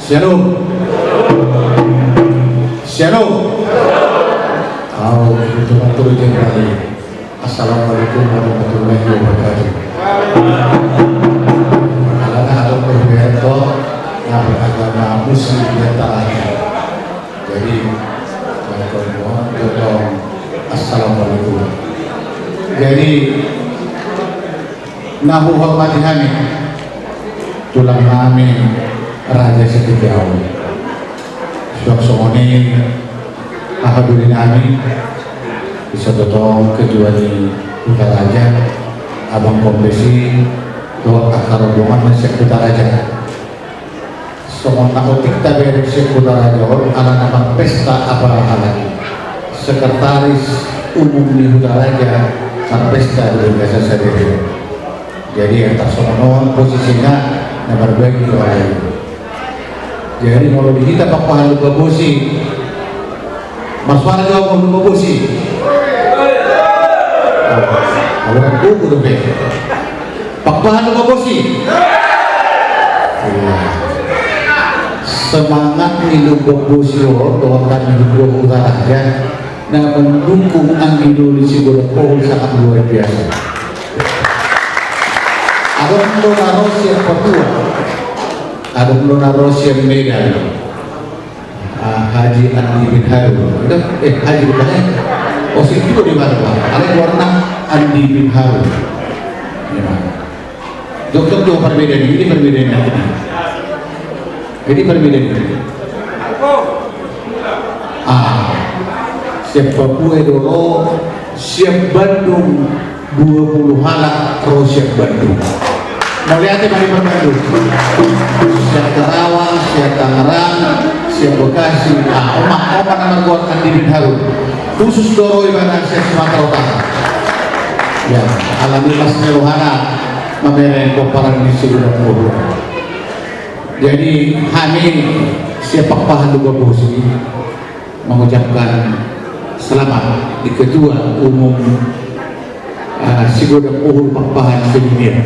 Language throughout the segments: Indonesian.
Shalom. Shalom. Tahu itu turun kembali. Assalamualaikum warahmatullahi wabarakatuh. Karena ada perbedaan yang beragama Muslim dan Taala. Jadi assalamualaikum. Jadi nahu hormati kami tulang kami Raja Sekejau Syok Somoni Alhamdulillah kami bisa totong kejuali Putra Raja Abang Kompesi doa kakak rombongan Syek Putra Raja semua nakotik tabir Syek Putra Raja ala nama pesta apa lagi Sekretaris Umum di Putra Raja kan pesta dari biasa sendiri jadi yang tak sono posisinya nomor bagi orang. Jadi kalau kita papahan lupa bosi, Mas Warga mau lupa bosi. Orang buku tu be. Papahan lupa bosi. Semangat ni lupa bosi orang doakan hidup utara aja. Nah mendukung Indonesia berpol sangat luar biasa. Ada Nona Rosia Papua, ada Nona Rosia Medan, Haji Andi bin Harun, Haji bukan oh itu di mana Pak? Ada warna Andi bin Harun. Dokter tuh perbedaan ini perbedaannya. Jadi perbedaan ini. Siap Papua dulu, siap Bandung 20 halak terus siap Bandung. Mau lihatnya dari Bandung. Siap Karawang, siap Tangerang, siap Bekasi. Oma nama gua Andi bin Harun. Khusus doro ibadah siap Sumatera Utara. Ya, alhamdulillah seluruhana memeren koparan di seluruh mulut. Jadi kami siap papahan lupa bosi mengucapkan selamat di Ketua Umum Sigoda Uhur Papahan Sedunia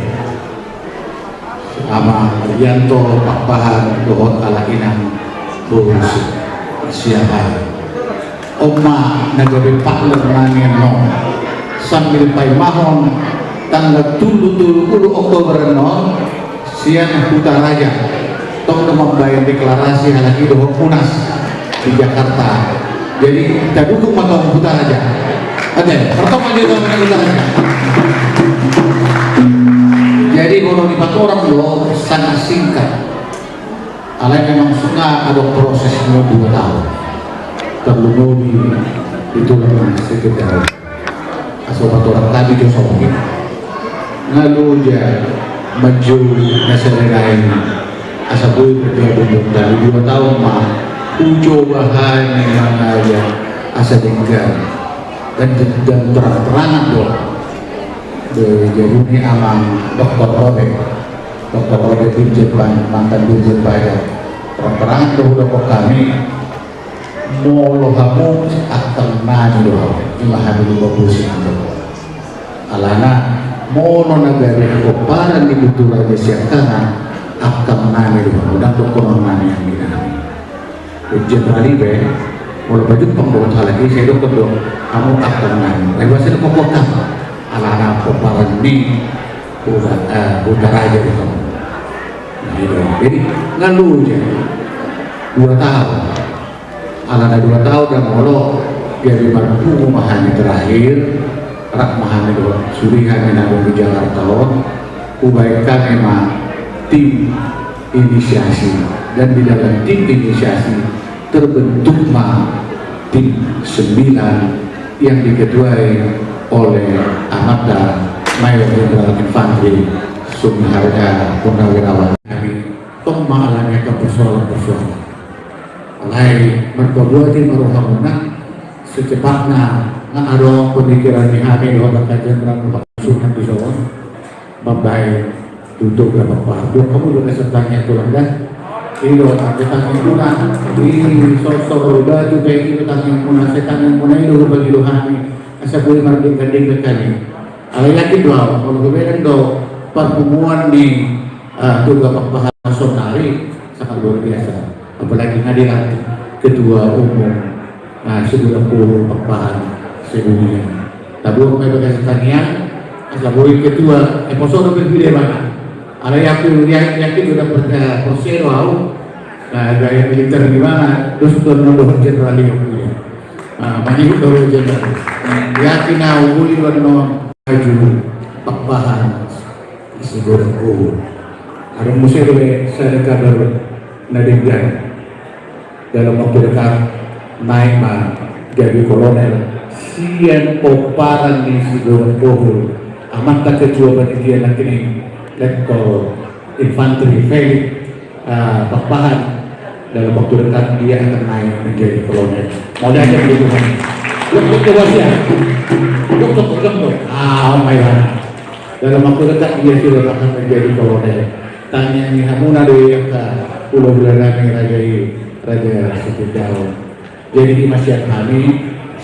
sama Rianto Papahan Dohot ala Inang Burus Siapa Oma Nagabe Pakler Nangin No sambil pai mahon tanggal 30 Oktober no siang Putra Raja tong membayar deklarasi lagi Dohot Munas di Jakarta jadi kita dukung matang Putra Raja ada pertama dia Putra Raja. Jadi kalau di orang loh sangat singkat. Alai memang suka ada prosesnya 2 tahun. Terlalu itu lebih sekedar. Asal orang tadi jo sopi. Ngalu ja maju nasional asal boleh berjaya dari 2 tahun mah. Ujo bahan yang aja asal tinggal dan terang-terangan loh. Jadi ini aman Dr. Rode Dirjen mantan Dirjen Pajak terang-terangan dahulu kami molo kamu akan nado ilah dulu bagus itu alana molo negara koparan di Putra Raja siapkan akan nado udah dokumen nani yang dinami Dirjen Ralibe molo baju pembuat hal lagi saya dokter dong kamu akan nado lewat itu pokoknya anak-anak koparan di Putra Raja itu jadi ngalu aja 2 tahun anak 2 tahun dan molo jadi mampu memahami terakhir rak memahami surihan yang ada di Jakarta kebaikan memang tim inisiasi dan di dalam tim inisiasi terbentuk tim 9 yang diketuai oleh Amanda Mayor Jenderal Infanteri Sumiharja Purnawirawan kami tong mengalami persoalan-persoalan alai berkobuati maruhamuna secepatnya ada pemikiran kami bahwa kajian berapa sunan di Jawa membaik tutup berapa kamu juga sertanya tulang dan ini kita menggunakan ini sosok roda juga itu tanggung munasetan yang munai dulu bagi rohani asa boleh merdeka kali alai yakin doa kalau kemudian doa pertemuan di tugas pembahasan sonari sangat luar biasa. Apalagi hadirat Ketua Umum Segudang Pakpahan sedunia. Tabu may pagkasatanian asaboy ketua episode berbeda banget. Ada yang itu dapat persero au gaya militer di mana terus menurut jenderal yang banyak itu jenderal. Yakin au uli warno maju Pakpahan Segudang ada musuh saya kabar nadinggan dalam waktu dekat naik jadi kolonel sian poparan di Segudang Pohul amat tak ketua panitia lagi nih letkol infanteri Felix Pakpahan dalam waktu dekat dia akan naik menjadi kolonel. Mau diajak begitu kan? Untuk kewasian, untuk dalam waktu dekat dia sudah akan menjadi kolonel. Tanya ni hamuna dari pulau Bulanami Raja Setidau. Jadi di masyarakat kami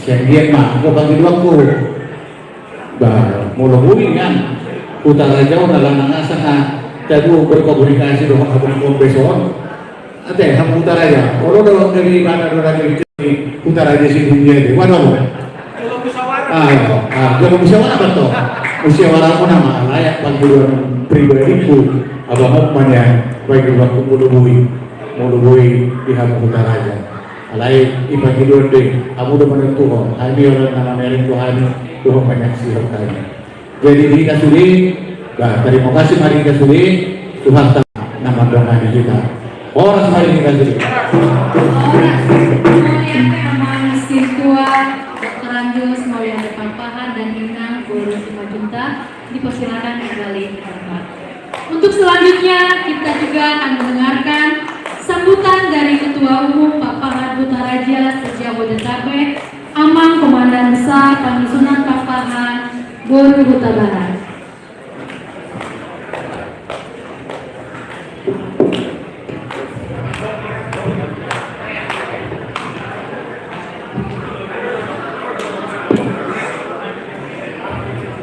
siang dia aku bagi dua ku mula bumi kan utara jauh dalam nangasa tabu berkomunikasi dengan abang besok ada yang utara aja kalau dalam dari mana dari utara aja si dunia itu waduh kalau musyawarah betul musyawarah pun nama layak panggilan pribadiku abang banyak bagi waktu mulubui di hamu utara aja alai ipagiluan deh amu udah menentukan kami orang nama merin Tuhan banyak siap kami jadi kita sudi terima kasih mari kita sudi Tuhan nama doa di kita orang mari kita sudi Siswa Dr. Anjus Maulana Pakpahan dan Inang Guru Simajunta dipersilakan kembali ke tempat. Untuk selanjutnya kita juga akan mendengarkan sambutan dari Ketua Umum Pakpahan Butaraja Sejabodetabek, Amang Komandan Besar Pangisunan Pakpahan Guru Huta Barat.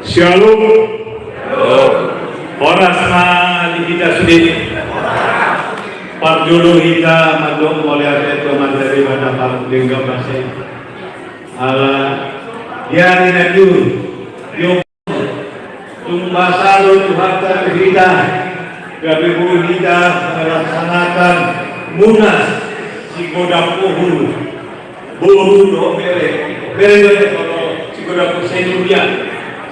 Shalom. Oras ma kita sudah parjulu kita madong oleh itu materi pada Pak Lingga Masih. Ya dinaju yo tumbasalo Tuhan kita gabibu kita melaksanakan munas Segudang Pohul buru do bere kalau Segudang Pohul sedunia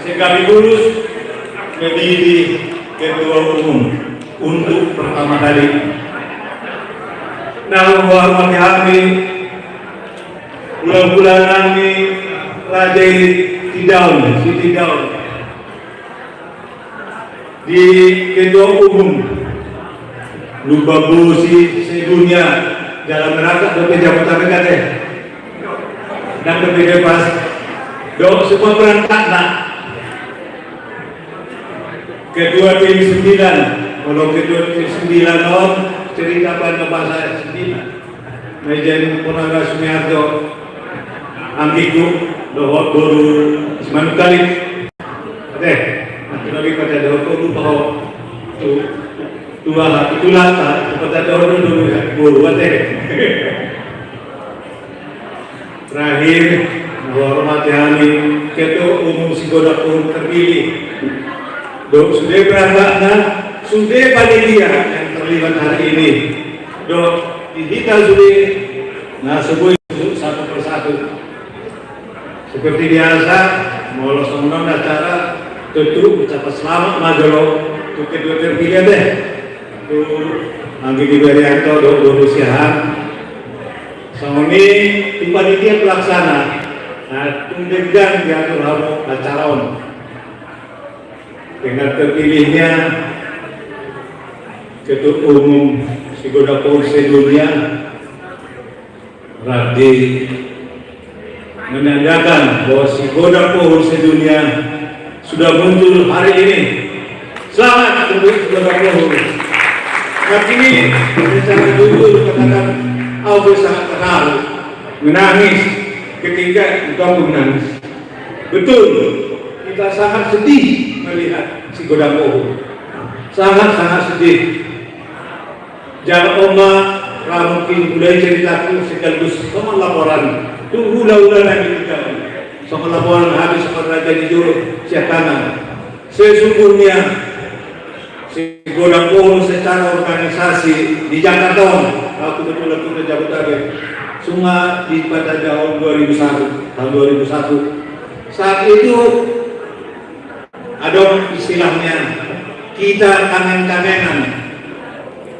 sekali lulus menjadi Ketua Umum untuk pertama kali. Nah, hormati kami bulan-bulan kami Raja Siti Daun di Ketua Umum lupa busi sedunia dalam rangka berjabatan negara dan berbebas dok semua berangkat nak kedua tim 9 kalau kedua tim 9 on cerita pada bahasa 9 Mejen Purnaga Sumiarto Angkiku doa guru semangat kali nanti lagi pada doa lupa itulah pada doa dulu guru terakhir menghormati kami Ketua Umum Segudang Pohul terpilih dok sudah berangkatnya sudah panitia yang terlibat hari ini dok kita sudah sebut satu persatu seperti biasa mau undang acara tentu ucapan selamat majolo untuk kedua terpilih deh untuk Anggi Berianto dok Siahan sama ini tim panitia pelaksana tundegan diatur acara dengan terpilihnya Ketua Umum Segudang Pohul sedunia Radhi menandakan bahwa Segudang Pohul sedunia sudah muncul hari ini. Selamat untuk Segudang Pohul. Tapi ini secara jujur katakan aku sangat terharu menangis ketika kamu menangis. Betul, kita sangat sedih melihat Segudang Pohul, sangat sedih. Jangan oma mungkin mulai ceritaku sekaligus sama laporan. Tunggu hula-hula lagi kita. Sama laporan habis seperti jadi juru siapkan. Sesungguhnya si Godang Pohon secara organisasi di Jakarta, aku betul-betul Jabodetabek, semua di pada tahun 2001. Saat itu ada istilahnya kita kangen-kangenan.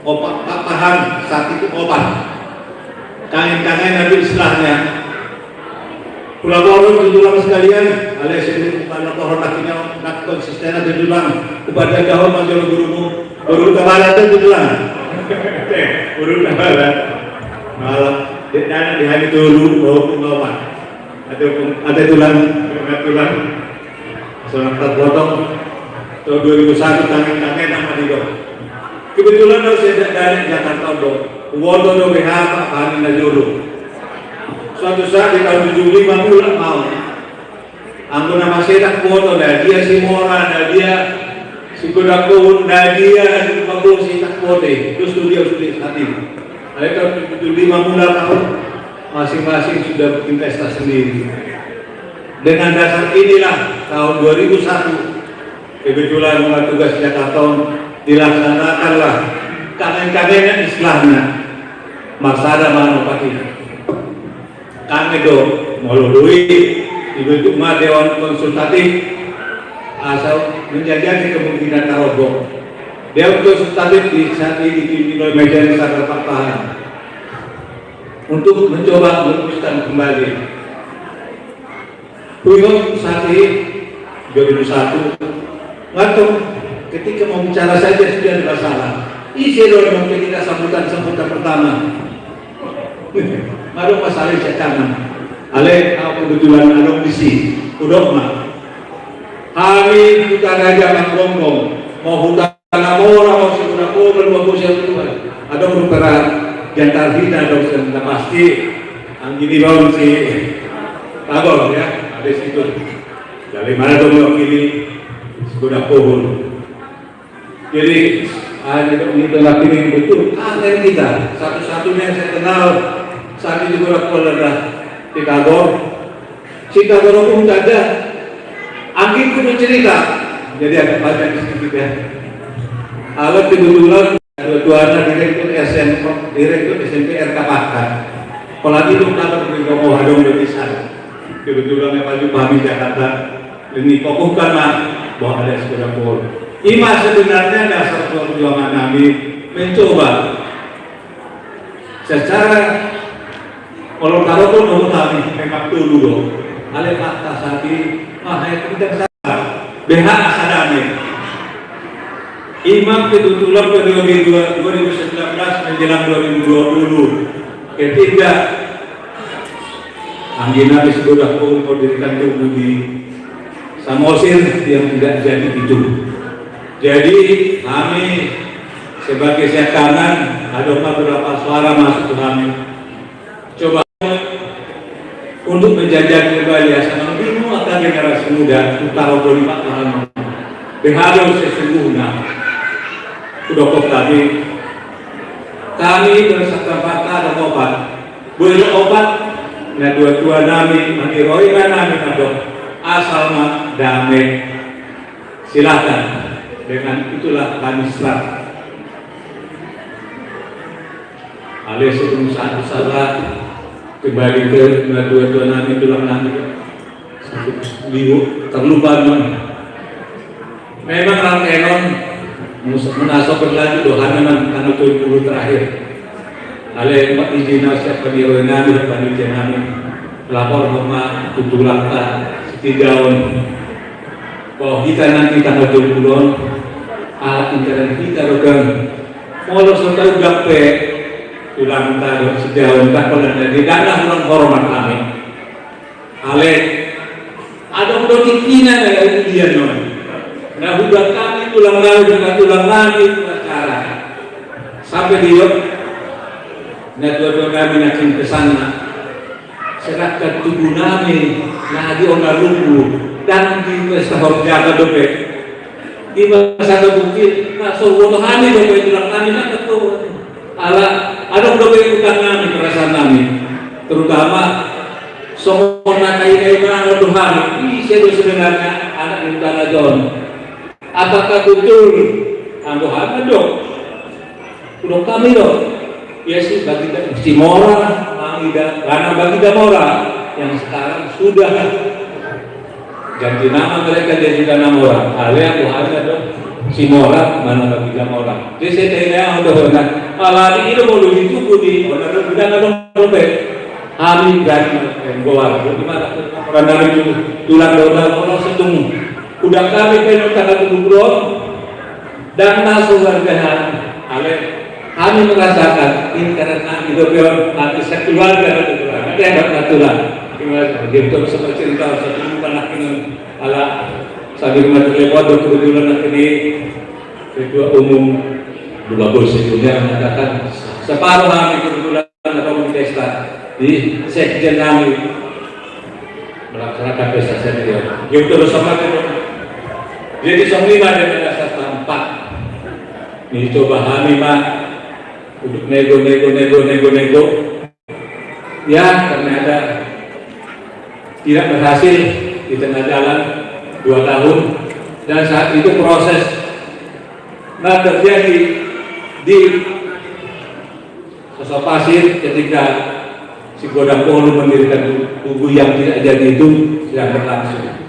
Opat paham saat itu opat. Kangen-kangenan itu istilahnya. Pulau tujulang sekalian, alias itu bukan laporan akhirnya nak konsisten ada tujulang kepada jauh majulah gurumu, guru kepala itu tujulang, guru kepala, malah dana di hari dulu bawa pengalaman, ada tulang, seorang terpotong, tahun 2001 kangen nama dia. Kebetulan saya dari Jakarta dong, wodo dong behapa kami najuru. Suatu saat di tahun 75 bulan mau anggo nama sedak foto dah dia si Mora dah dia si Godang Pohon dah dia si Pablo si tak foto terus studio hati ada tahun 75 bulan tahun masing-masing sudah berinvestasi sendiri dengan dasar inilah tahun 2001 kebetulan mulai tugas Jakarta dilaksanakanlah kangen-kangenan istilahnya maksada mana pakai kami do melalui dibentuk Dewan Konsultatif asal menjajaki kemungkinan taroboh. Dewan Konsultatif di saat ini dipimpin oleh Majelis Sadar Pakpahan untuk mencoba merumuskan kembali. Beliau saat ini 2001 ngatung ketika mau bicara saja sudah ada masalah. Isi dong mungkin kita sambutan pertama. Malu masalah cekanan, ale aku kebetulan ada misi, udok mah. Kami hutan aja kan gonggong, mau hutan namora mau sudah kober mau bosian itu ada beberapa jantar kita ada sudah pasti, anggini bawang si tabor ya, ada situ. Dari mana dong ini sudah pohon. Jadi ada di tengah ini betul, aneh kita satu-satunya yang saya kenal. Saat itu juga adalah Chicago pun ada angin pun cerita jadi agak banyak sedikit ya alat kebetulan dua-duanya direktur SMP RK Pakar apalagi itu kalau mau hadong di sana kebetulan yang paling pahami Jakarta ini fokuskan bahwa ada sepeda pohon ini sebenarnya dasar perjuangan kami mencoba secara kalau taruh pun mau kami memang dulu dong. Ale fakta sapi, itu tidak salah. BH asadane. Imam kebetulan periode 2019 menjelang 2020. Ketiga, Anggina sudah mendirikan tubuh di Samosir yang tidak jadi itu. Jadi kami sebagai sekanan ada beberapa suara masuk ke kami. Coba untuk menjajah kembali asal bingung akan generasi muda utara dari Pak Tuhan berhasil sesungguhnya udah kok tadi kami bersaksi fakta ada obat boleh obat nah dua-dua nami mengiroikan nami atau asal damai silakan dengan itulah kami serah alias sebelum satu saat kembali ke dua-dua nanti tulang nanti bingung terlupa memang rangkaian menasok berlanjut dohanan karena 20 terakhir ale empat izin siap pengiroin nami dan panitia nami lapor rumah tutulang setidaknya bahwa kita nanti tanggal 20 alat internet kita dogang kalau sudah gape tulang taruh sejauh tak pernah jadi dana tulang hormat kami. Ale ada produktivitas dari dia non. Nah udah kami tulang lalu dengan tulang lagi cara sampai dia. Nah dua-dua kami nacin ke sana. Serahkan tubuh kami nah di orang lumpuh dan di pesta jaga dompet. Di masa bukti masuk wonohani dompet tulang kami nak ketua. ada beberapa utang di perasaan kami, terutama semua kayu mana Tuhan. Ini saya sebenarnya anak di utara John. Apakah betul anggohan dong? Udah kami dong. Ya sih bagi Simora, karena bagi Damora yang sekarang sudah ganti nama mereka jadi Damora. Kalian Tuhan dong. Simora mana bagi Damora. Jadi saya tanya udah benar. Kalau ini mau ditunggu di benar udah nggak robek. Kami ganti goa. Gimana orang dari tulang orang setemu. Udah kami penuh tanggal kubur dan masuk warga kami merasakan ini karena hidup yang nanti saya keluarga ada yang dapat tulang. Gitu seperti cerita satu anak ini ala sambil mati lewat berkebetulan ini ketua umum dua bos itu yang mengatakan separuh kami kebetulan ada pesta di sekjen kami melaksanakan pesta sendiri. Gitu terus sama itu. Jadi semua dari dasar tempat ini coba kami mah untuk nego ya ternyata tidak berhasil di tengah jalan 2 tahun dan saat itu proses terjadi di Sosok Pasir ketika si Godang Polu mendirikan tugu yang tidak jadi itu sedang berlangsung.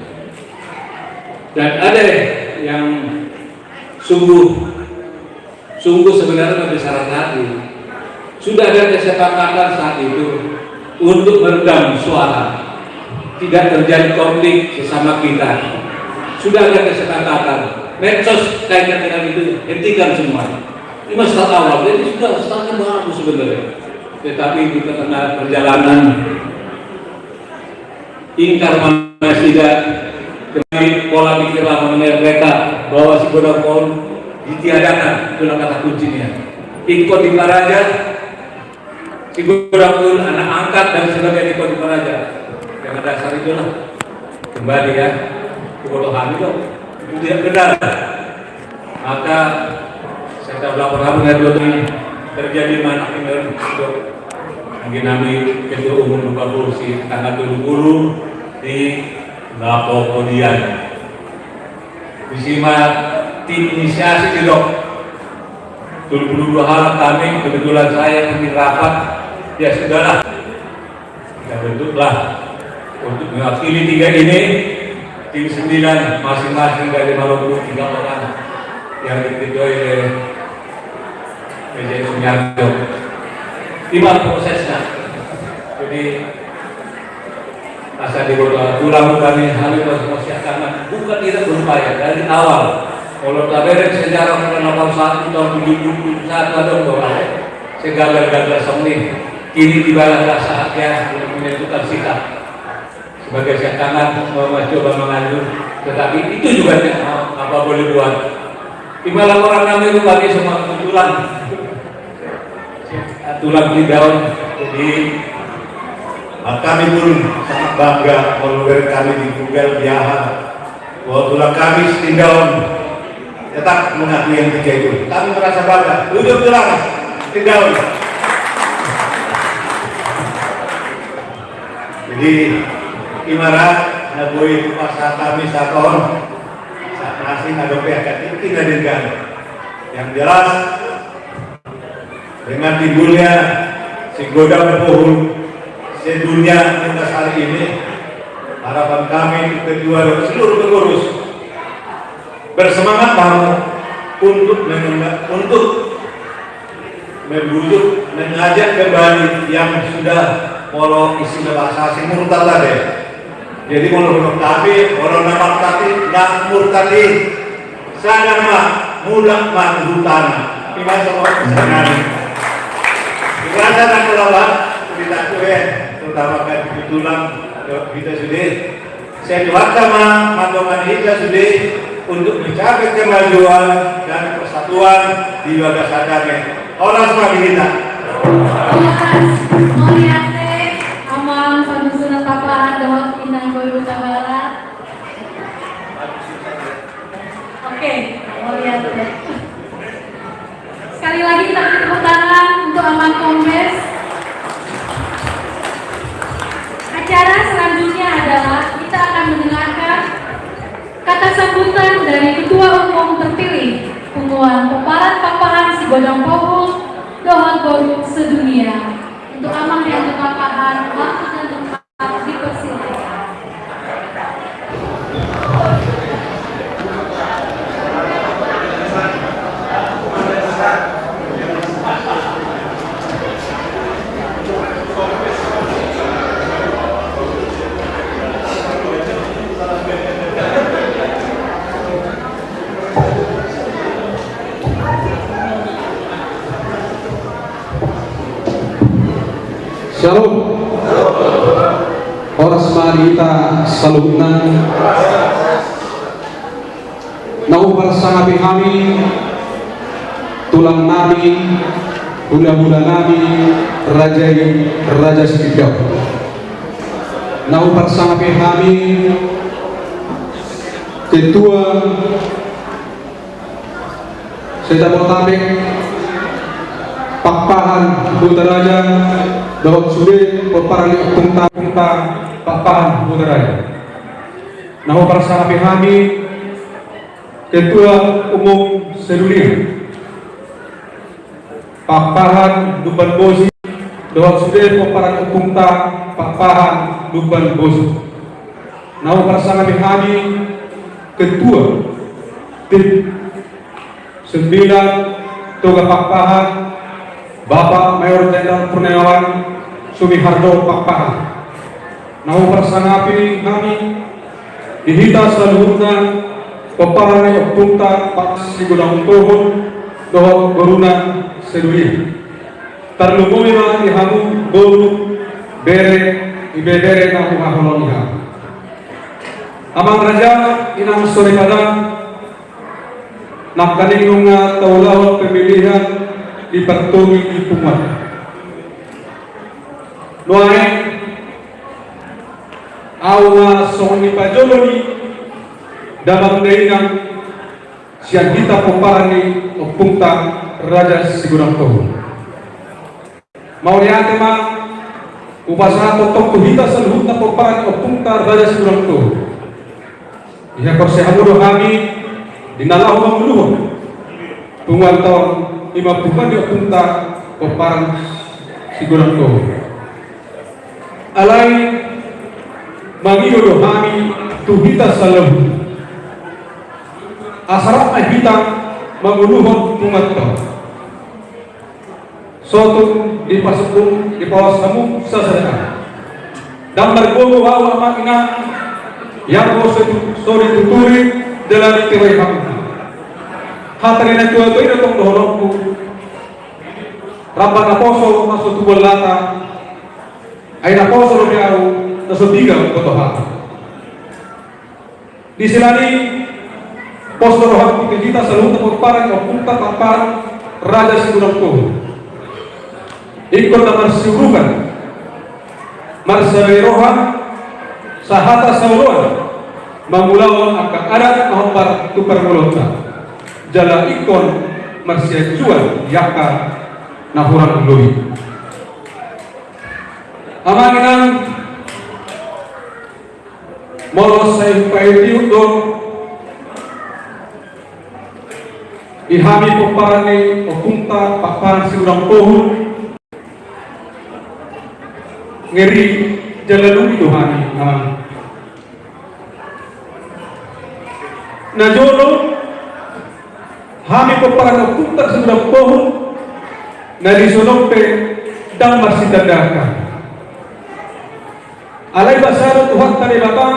Dan ada yang sungguh sebenarnya besar hati. Sudah ada kesepakatan saat itu untuk meredam suara, tidak terjadi konflik sesama kita. Sudah ada kesepakatan. Medsos kaitan dengan itu hentikan semua. Ini masalah awal, jadi sudah setengah bagus sebenarnya. Tetapi di tengah perjalanan ingkar mana tidak. Kembali pola pikir lama mereka bahwa si Godang Polu ditiadakan, itulah kata kuncinya. Iko di Paraja, si Godang Polu anak angkat dan sebagainya Iko di Paraja. Yang dasar itulah kembali ya kebodohan itu tidak benar. Maka saya tahu laporan ini terjadi mana ini untuk mungkin kami ketua umum lupa kursi tanggal 20 di Lapo kemudian Wisima tim inisiasi di dok 22 hal kami kebetulan saya memimpin rapat ya sudahlah kita bentuklah untuk mewakili 3 ini tim 9 masing-masing dari Maluku 3 orang yang diketuai oleh PJ Sumiarto. Gimana prosesnya? Jadi asal di tulang kami halus persiapan bukan tidak berupaya dari awal. Kalau taberik sejarah tahun 81 tahun 71 ada orang segagal-gagal semua. Kini tibalah saatnya untuk menentukan sikap sebagai siatangan coba mengaju. Tetapi itu juga apa boleh buat. Lima laporan kami itu kami semua tulang di daun. Jadi kami pun sangat bangga follower kami di Google Biaha bahwa tulang kami Tindaun tetap mengakui yang 3 itu. Kami merasa bangga. Duduk tulang Tindaun. Jadi gimana nabui pasal kami sakon saat nasi ada pihak kita dengan yang jelas dengan timbulnya si Godang Polu sedunia kita hari ini, harapan kami kedua dan seluruh pengurus bersemangat banget untuk membujuk, mengajak kembali yang sudah polo istilah bahasa asing murtad tadi. Jadi menurut kami, orang nama tadi nak murtadi, sangat mah mudah mah hutan. Ini semua sangat. Kerana nak kelawat, tidak boleh. Terutama kan tulang kita sudah saya doakan mandoman kita sudah untuk mencapai kemajuan dan persatuan di Wadah Sadame. Orang semua kita. Moriate, Amal, Panusunan Tapahan, Dawat Pinang, Boy Utabara. Oke, Moriate. Sekali lagi kita beri tepuk tangan untuk Aman Kombes. Acara selanjutnya adalah kita akan mendengarkan kata sambutan dari Ketua Umum terpilih Pungguan Peparan Papahan Sigodang Pohul Dohol Boru Sedunia. Untuk Amang yang kepapahan, waktu dan tempat dipersilakan. Shalom. Oras marita salugnan. Naubar sangabi kami, tulang nami, hula-hula nami, raja Sikidau. Naubar sangabi kami, Ketua Sedabotabek, Pakpahan Butaraja, Dawat Sude, Peparani Punta Pakpahan Butaraja. Nama para kami, Ketua Umum Sedunia, Pakpahan Duban Bosi, Dawat Sude, Peparani Punta Pakpahan Duban Bosi. Nama para kami, Ketua Tim 9 Toga Pakpahan Bapak Mayor Jenderal Purniawan Sumiharjo Pakpahan. Nama persanggapi kami dihita seluruhnya peparani Punta Pak Sigodang Pohul Dohol Goruna Sedunia. Terlumui ma ihamu boru bere ibebere na humaholong iha. Amang raja inang sore kadang nakaning nga taulaw pemilihan dipertuni di Pumat. Noai awa soni pajoloni dalam dainang siang kita peparani Punta Raja Sigodang Pohul. Mau lihat tema upasaha totok tuhita seluruhnya peparani Punta Raja Sigodang Pohul. Ia korsehamudo kami dinalau menguluh tunggal tahun 50 di Punta Peparang Sigodang Pohul. Alai mangido kami tuhita salam asarat kita menguluh tungat tahun suatu di pasukung di bawah samu sasaran dan berbohong awal makna yang sori tuturi dalam tiwai kami. Hatari na tua tua itong dohorongku rampan na poso masuk tubol lata ay na poso lo biaro na sutigang kotoha di silani poso rohan kita sa luta pagparang o punta pagparang Raja Sigodang Pohul ikot na marsiurugan marsabirohan sa hata sa uluan mamulawan ang kaadat mahombar tukar mulota jala ikon marsia jual yaka nahurang lui. Amanginan molos say paitiut do ihami peparani o Punta Pakpahan Sigodang Pohul ngeri jala lui dohani amang najolo kami peparang Punta Sigodang Pohul na disunogpe dang masidadaka. Alay basaro Tuhan tali Bapak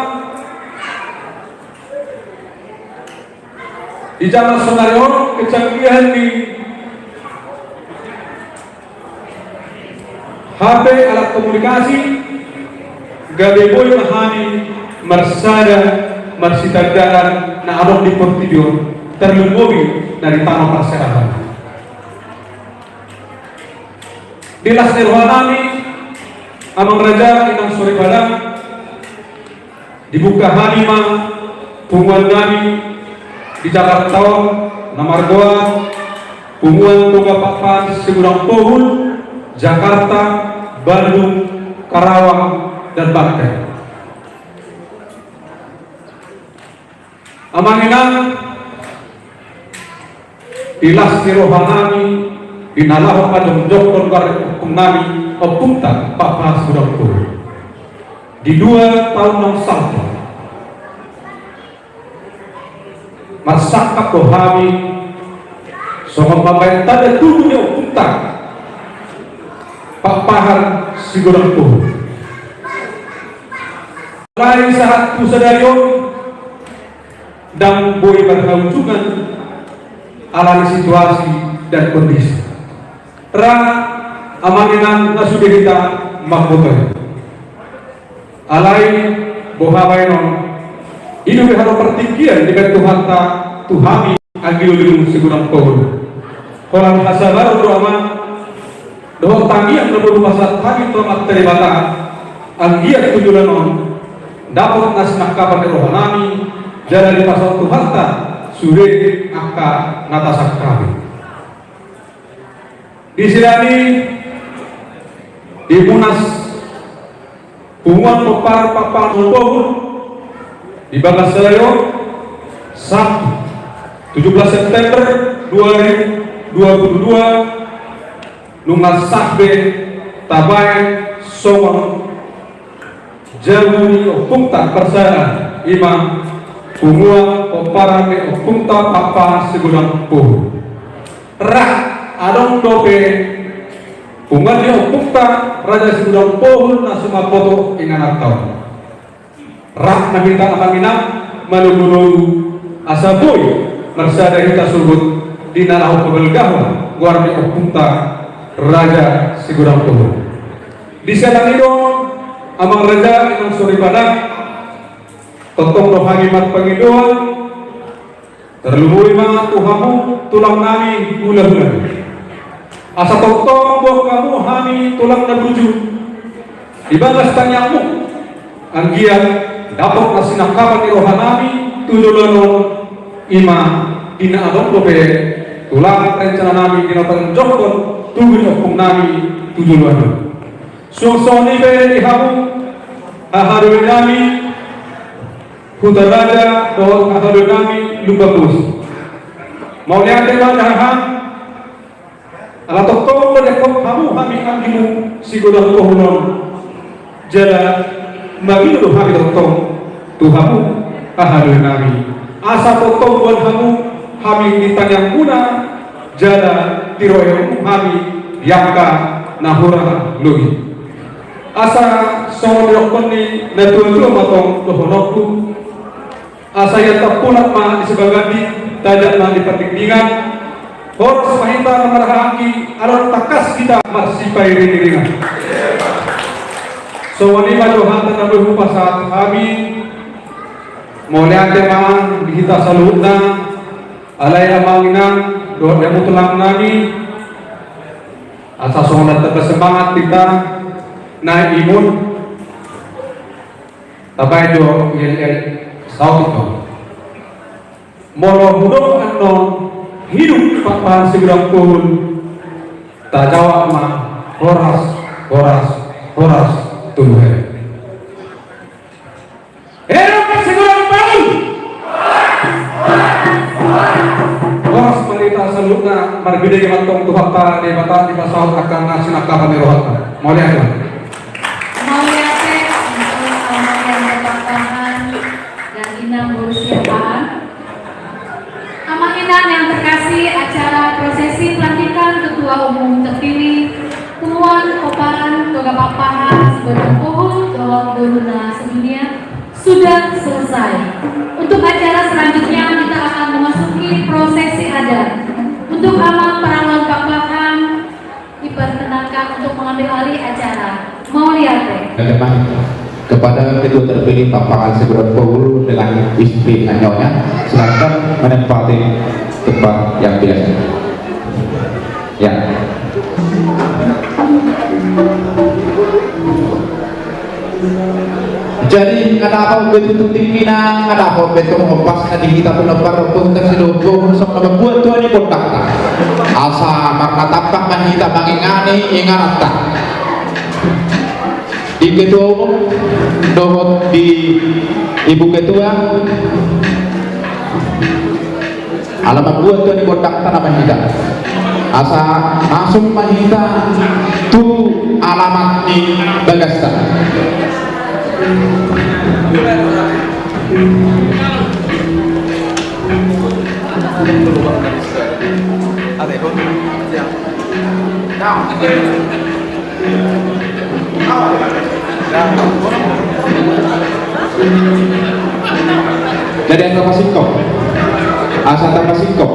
di zaman senario kecanggihan di HP alat komunikasi gabe boy mahani marsada marsidadaan na abang di portidio terlumbobi dari tanah perserahan. Dilas nirwanami amang raja inang sore balang dibuka hanima pungguan nami di Jakarta Namargoa pungguan Toga Pakpahan Sigodang Pohul Jakarta, Bandung, Karawang, dan Banten. Amanginang ilas rohanami dinalah padang jokon barek hukum nami opunta papas budakku di 2 tahun yang salto masak kohami sohong pemerintah dan tubuhnya opunta papahan sigurangku lain saat kusadayon dan boy berhubungan alami situasi dan kondisi. Amanginan nasudah kita makbutoy. Alai bohabaynon hidup harus pertikian di Tuhan ta Tuhami agilulung sigurang pohon. Kolam hasabar doaman doa tangian lebu pasat kami tomat teribata anggiat tujulanon dapat nasnah kabar rohanami jalan di pasal Tuhan ta sure aka natasak kami. Di sini di Munas Pungguan Pepar Papar Pohon di Bagasayo Sabtu 17 September 2022 Lungas Sakbe Tabai Somong Jauhi Opungta Persana Imam Pungguan Pepar Opungta Papa Segulang Pohon adong dope pungan dia opukta raja segudang pohon na sumapoto inganak taon rak nabintang akanginang manugunugu asaboy marsada kita surut di nalahu kebelgahwa guardi opukta raja segudang pohon di sana itu amang raja inang suri padak totong dohangimat pengiduan terlumui mga tuhamu tulang nami ulah-ulah asa totong buah kamu hani tulang na buju ibagas tanyamu anggian dapat nasinakapan ni rohanami tudulano ima ina adong dope tulang rencana nami dinatang jokon tugin okong nami tudulano suang-suang ibe ihamu aharu nami hutaraja doa aharu nami lubabus mau lihat dengan jahat ala tokong berekop kamu kami angimu sigudang pohonon jala magido kami tokong tuhamu ahalu nami asa tokong buat kamu kami ditanyang muna jala tiroyong kami yaka nahura lugi asa sonodokon ni natuwa matong tohonokku asa yang tapunak ma disebagandi tajak na dipatikdingan Horos mahita na marahaki aron takas kita marsipay rin-ringan. So wani maluhatan na berupa saat kami maulian temang dihita sa luhut na alay amanginang doon yang mutulang nami asa songat tersemangat kita na imun tabay do il saut ito molo hudong ano hidup papahan segera pohon tak jawab mah horas Tuhan hidup segera pohon horas melita selutna margide matong Tuhan ta di mata di pasal akan nasinakapan di rohata mau lihat Mau lihat untuk yang berpasangan dan inang berusiaan Amanginan yang terkasih, acara prosesi pelantikan Ketua Umum terpilih Pungguan Koparan Toga Papahan Segudang Pohon Gawang Donuna sedunia sudah selesai. Untuk acara selanjutnya kita akan memasuki prosesi adat. Untuk Amang Perawan Papahan diperkenankan untuk mengambil alih acara. Mau lihat kepada kedua terpilih Papahan Segudang Pohon dengan istri anyonya silakan menempati tempat yang biasa ya. Jadi kenapa betul tingginan, kenapa betul mempas di kita pun lebar pun terseduh pun sama buat tuan ini kontak asa makatapak mahita mangingani ingarata di ketua umum dohot di ibu ketua alamat buat tuh di kotak tanah mahita asa langsung mahita tu alamat di bagasta jadi yang Tapasingkok asa Tapasingkok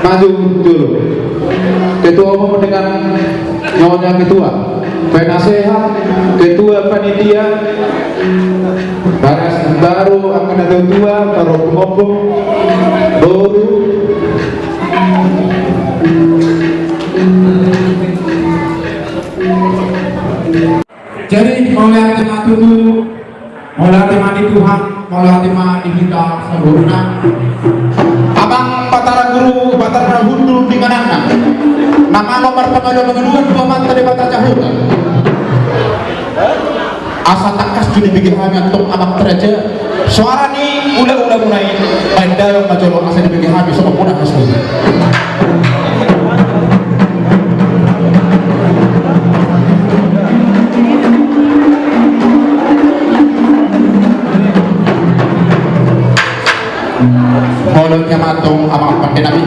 maju dulu ketua umum dengan nyonya ketua penasehat ketua panitia baru akan ada dua baru pengobrol baru jadi mulai tema dulu mulai tema di Tuhan mulai tema di kita seluruhnya abang patara guru patara hundul di mana nama nomor pengajar pengenuan dua mata di batas jahur asa takas jadi bikin kami untuk abang teraja suara ni udah mulai ada yang majolo asa dibikin kami sama punah hasil mulutnya matong abang pakai nabi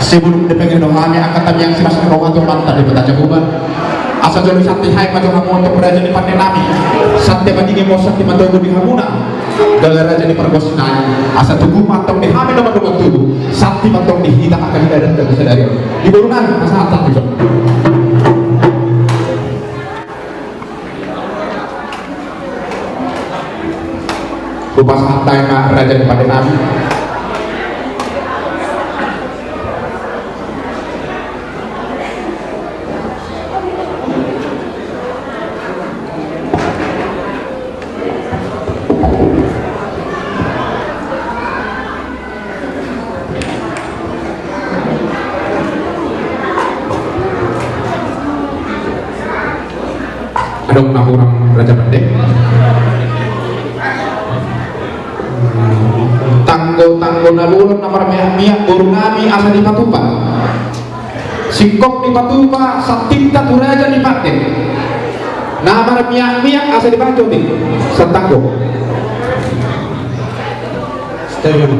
sebelum dipengen dohanya akan yang sinas roha tu mantap di peta jagoban asa joli santai hai maju kamu untuk beraja di pakai nabi santai bandingi mosak di mantau di hamuna gagal raja di pergosinan asa tugu matong di hamil nomor 27 santai matong di hitam akan tidak ada bisa dari di burunan asa atas juga rupa santai raja di pakai nabi dong nah orang Raja Pendek tanggo nabulon nomor miak burung nami asa di Patupa singkok di Patupa satinta tu raja di Pate nama miak asa di Patupa setanggo setuju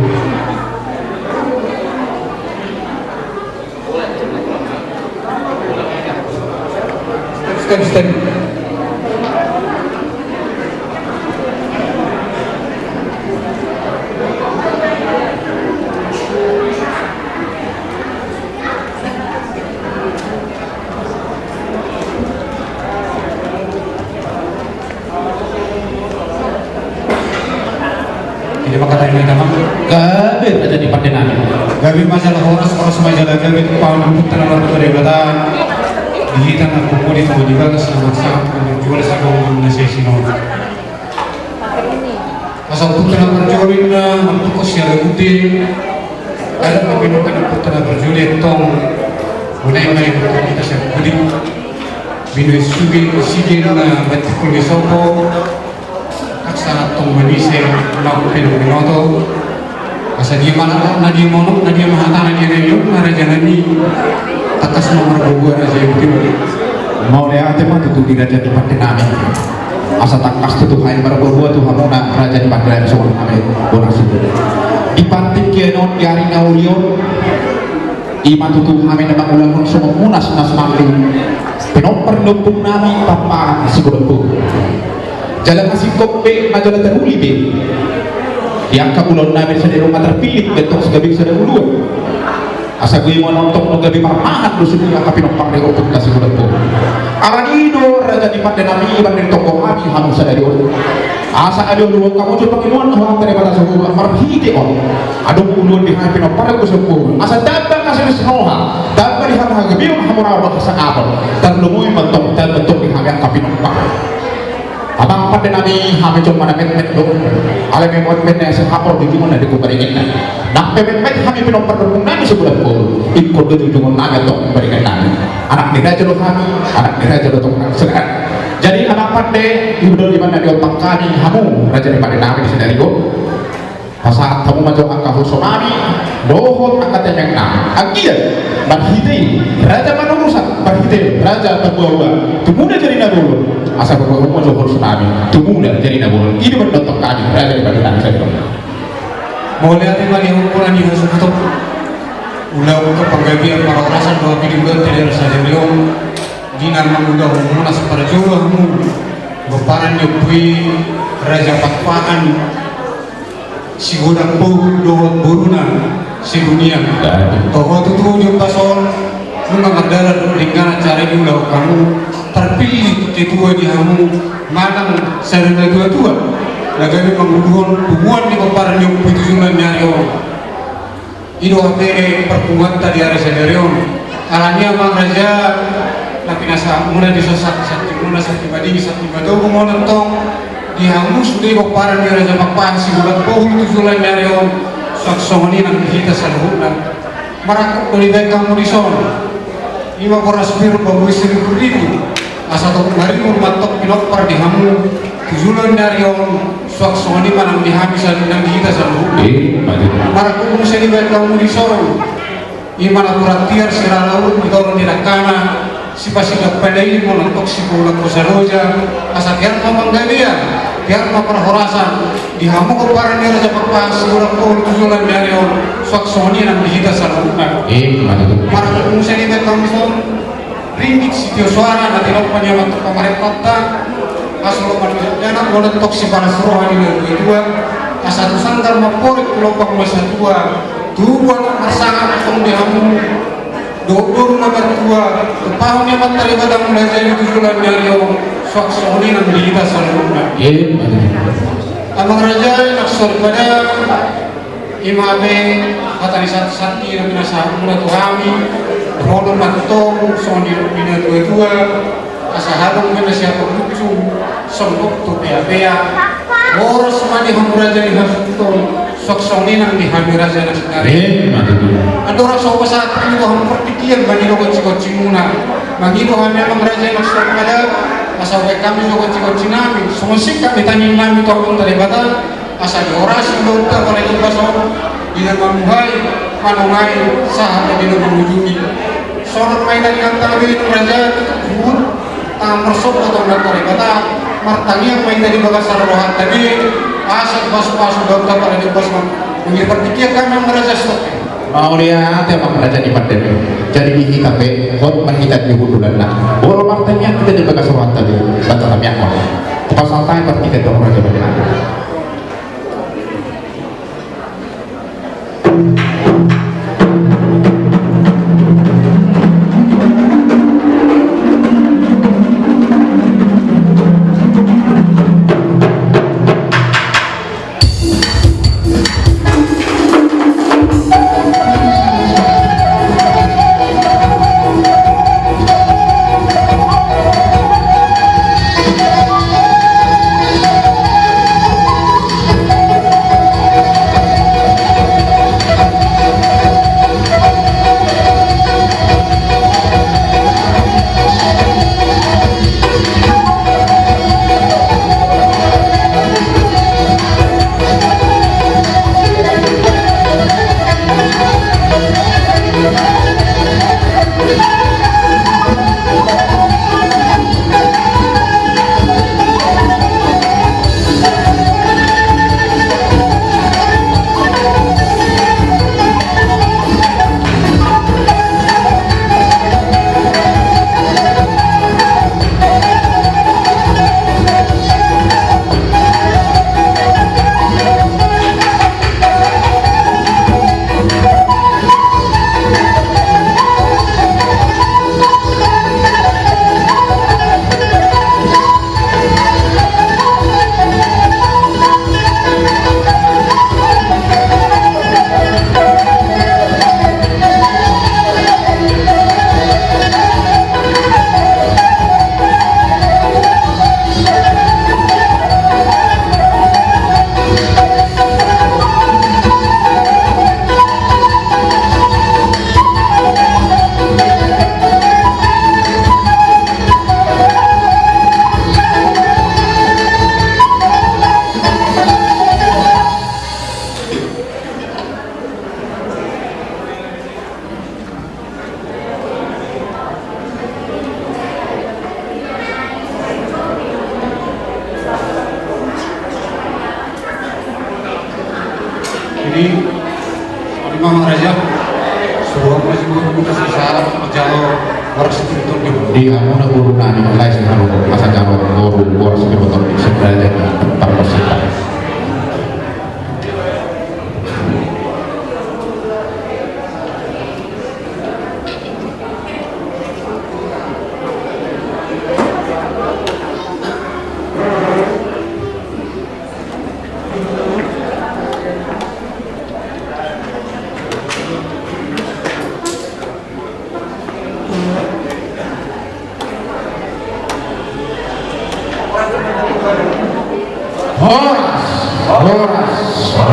setuju gabe aja di Padenan gabe masalah horas masalah gabe paun putra lalu berbeda dihitan aku boleh tahu juga sama-sama jual sabun nasi no asal putra berjualin untuk kosial putih ada pemimpin putra berjualin tong mulai kita siap putih binu sugi sigin batik kulit sopo aksa tong manise melakukan binoto asa dia mana na dia mono na dia mahata na dia yuk na raja ni takas nomor gua raja itu mau dia ate mah tuh tidak jadi pakai nami asa takas tuh hai baru gua tuh hamuna raja di pakai soal kami bonus itu dipantik kenon diari naulion iman tuh kami memang ulang semua munas mangling penoper lumpung nami papa sigurku jalan kasih kopi majalah teruli be yang kabulon nabi sa rumah terpilih betok segabi sa dulu asa gue mau nonton no gabi marmahan lu sudah kapin pang de oput kasih udah po aranido raja di pada nabi iban dari toko kami hamu sa dari asa ada lu kamu coba kinuan orang tere pada suku marhite on ado ulun di kapin pang ko suku asa dabba kasih senoha dabba di hamu gabi hamu rawa sa apel terlumui mentok dan bentuk di hamu kapin pang Abang pada nami kami cuma na met do. Alam mo met na sa kapor di mo na di ko paringin na. Nak met kami pinompar do nami sebulan po. Ikot do jungon naga to paringin nami. Anak ni raja do kami, anak ni raja do tong sekat. Jadi abang pada ibu di mana di otak kami kamu raja di pada nami di senario. Saat kamu macam angka husonami, dohot angka temeng nam, agia, berhiti, raja manurusan, berhiti, raja terbawa, tumuda jadi nabulu, asal kamu macam husonami, tumuda jadi nabulu, ini mendotok kami, raja di pada nami saya. Boleh ada mali ukuran yang harus tutup. Ulah untuk penggabian para orasan bahwa pilihan tidak saja leon, dinar mengudah hubungan sepada jauhmu, beparan nyepui, raja patpaan. Si godang po dohot buruna si dunia. Toh itu yung pasol nung magdala dengan cara yung law kamu terpilih ketua di hamu manang sarana tua lagay menguduhon hubungan di paparan yung putusunan niya yung ino apere perpungan tadi ada sendirion alanya mang raja tapi nasa muna di sosak muna sa pribadi sa pribado kumonantong di hamu sudah paparan di raja pakpan si bulat pohon tujulan nyarion saksoni nang kita saluhunan marakap kulibay kamu di son ima koras biru bagus sering beribu asa tok mari matok pinopar di hamu tujulan nyarion saksoni manang di habisan nang kita saluhunan marakap kulibay kamu di son ima nakuratiar sira laut di tolong dirakana si pasikat padai mo nantok si bulat kosaroja asa kian pamanggalia biar perhorasan di hamu keparan dia raja pakpas segera kau tujuan dari orang saksoni nang dihita saruna marah kumusen itu kami son ringgit sitio suara nanti lupa nyaman untuk pemerintah asal dana boleh tok si para suruhan ini kedua asal sangkar maporik kelompok masa tua masangat kong di hamu Doktor nomor 2 tahun yang mentari badang belajar itu tujuan dari orang saksoni nang dihita saruna Abang Raja naksor pada imabe kata di satu-satu yang binasa mula tuhami rolon matong sondi bina dua asahabang bina siapa lucu songkok tu pea boros mani hamu raja di hasuton saksoni nang di hamu raja nang sekali ada orang sopa saat itu hamu pertikian bani lo koci muna bagi lo hamu abang raja naksor pada asal kami lo kunci nami semua sih kami tanya nami tolong dari batal asal di orasi lo tak pada kita so di dalam muhai manungai sahabat di dalam mengunjungi sorot main dari kantang itu raja buat mersok atau dari batal martani yang main dari bagas rohat tadi asal pas sudah tak pada di bos mengira pertikir kami merasa stop mau lihat apa raja di pandemi jadi di IKP hot menghitat di hudulan lah walau martanya kita di bagas rohat tadi batal kami apa pasal time pertikir dong raja bagaimana Sebuah masih guru sesara jalo harus ditutup Di kamu na guru nani mulai sekarang masa jawab guru harus betul sebenarnya perposikan.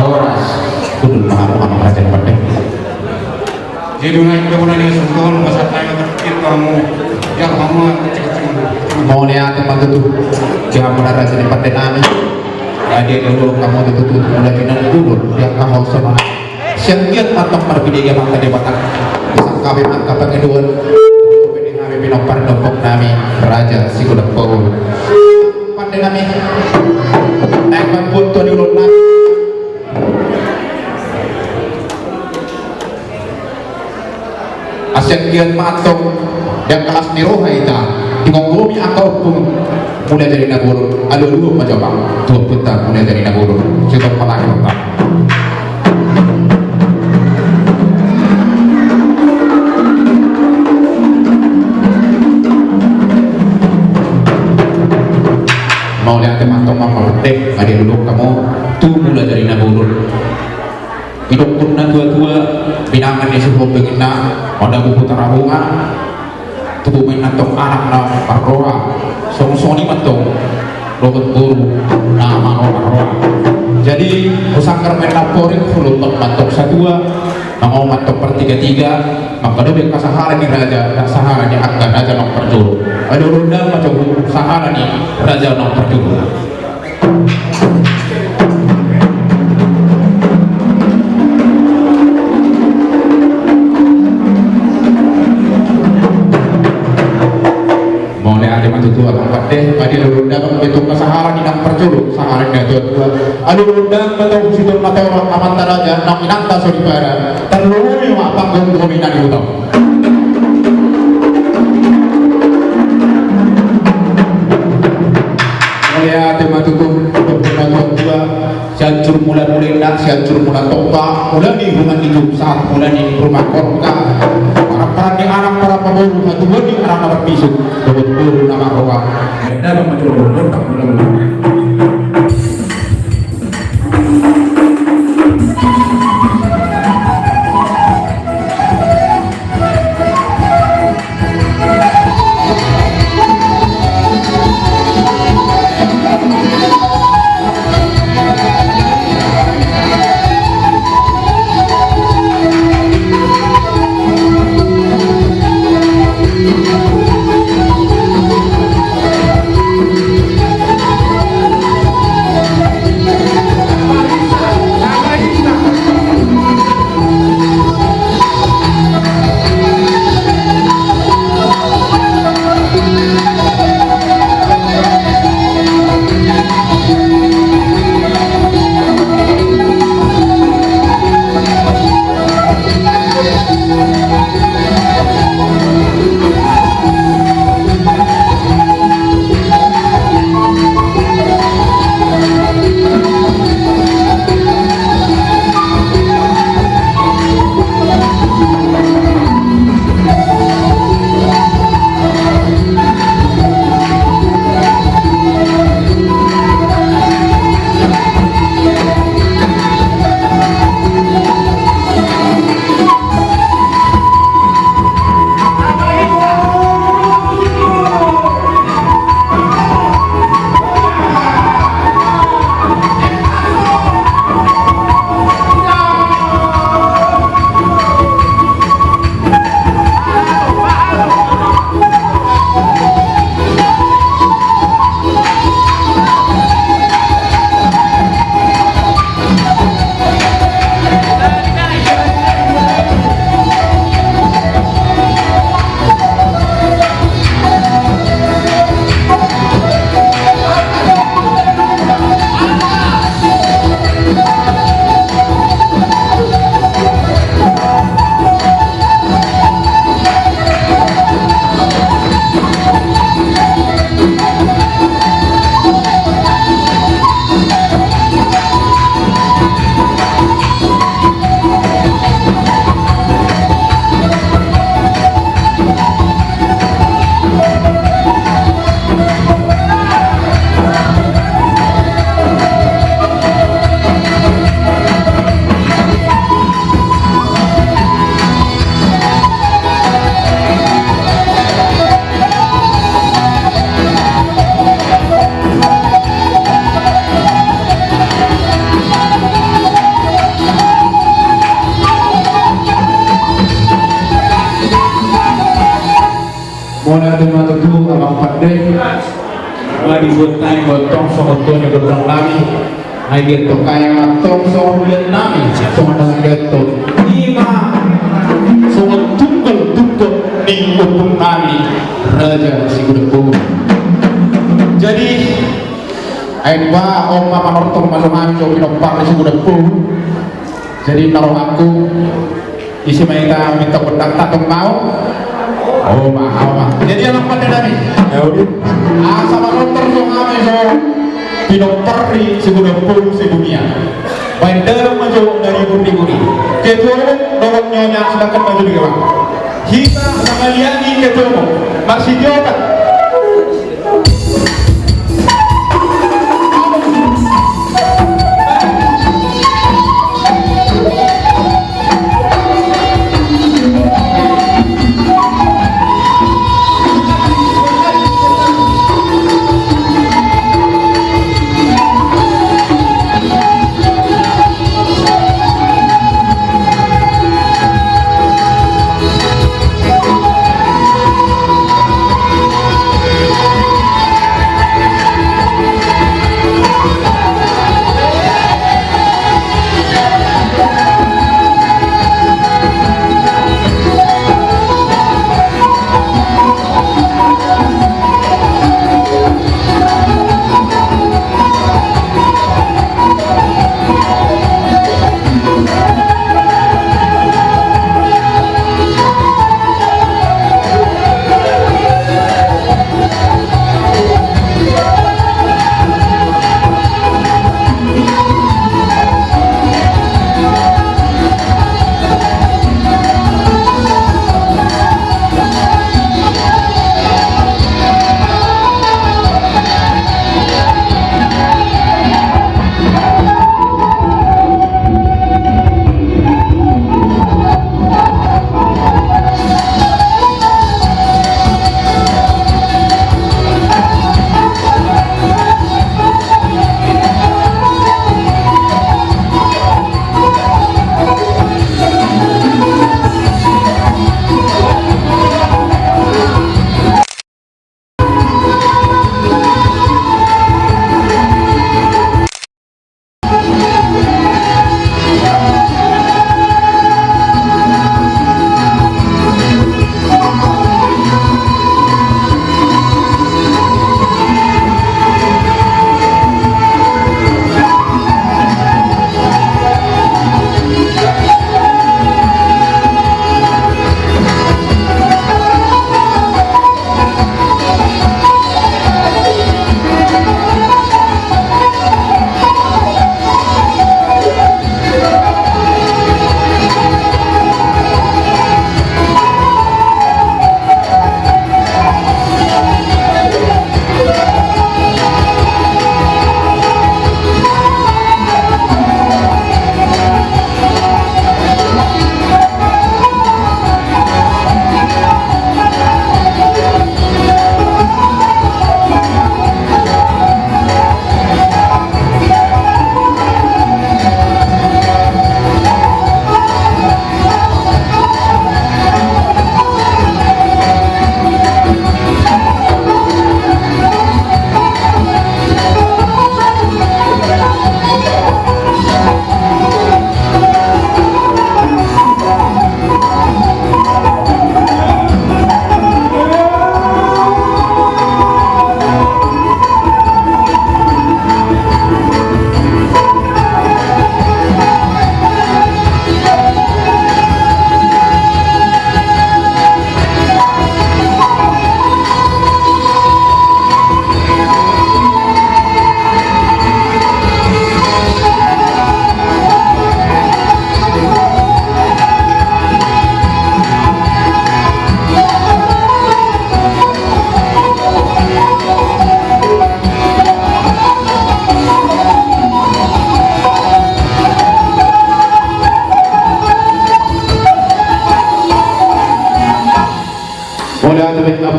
Horas. Kudu mahamu anak kerajaan pendek. jadi naik ke bulan ini sungguh masa tanya berpikir kamu yang kamu kecil-kecil Mau niat tempat itu jangan menara sini pendek nami. Jadi dulu kamu ditutup mulai binan dulu yang kau sama. Sekian matang berbeda yang tadi batang. Besar kami mantap pakai dua. Ini kami pinopar dopok nami raja si kuda Paul. Pandai nami. Naik bambut tuh di ulut nami. Asekian matong yang kelas niroha ita dingonggomi akau pun mulai dari nabur aduh dulu mencoba dua putar mulai dari nabur kita palagi putar mau lihat matong mama petek ada dulu kamu tuh mulai dari nabur hidup pun dua-dua binangan di sebuah begina pada buku tarabungan tubuh menatong anak na parroa song-songi matong robot buru nama no parroa jadi usangkar main laporin fulutong matok sadua mau matok per tiga maka dobek kasahara ni raja dan sahara ni akan raja nong perjuru ada rundang macam sahara ni raja nong perjuru itu akan pateh adi rundang betul ke sahara ni nang perculu sahara ni tua adi rundang betul situ mata orang aman taraja nang inanta soribara terlalu yang apa gomina di utang mulia tema tutup tua siancur mula nak siancur mula topa mula di rumah hidup saat mula di rumah korka para anak para pemburu satu bodi anak berpisuk buru nama roa dalam mencoba tak mula Mulai dari matutu abang pandai, mulai dibuat time gotong sokotonya gotong lami, hai gitu kayak tong sokotonya nami, sama dengan gitu lima, sama tunggal ning upung nami raja si kuda. Jadi, ayo oma manortong masuk kami so pinopar si kuda. Jadi naruh aku isi mereka minta kontak takut mau. Oh mah. Jadi anak pada dari. Ya udah. Sama motor so kami so pinopari segudang sedunia. Baik dalam maju dari budi. Ketua dorong nyonya sedangkan maju di bawah. Kita sama liani ketua masih jawab.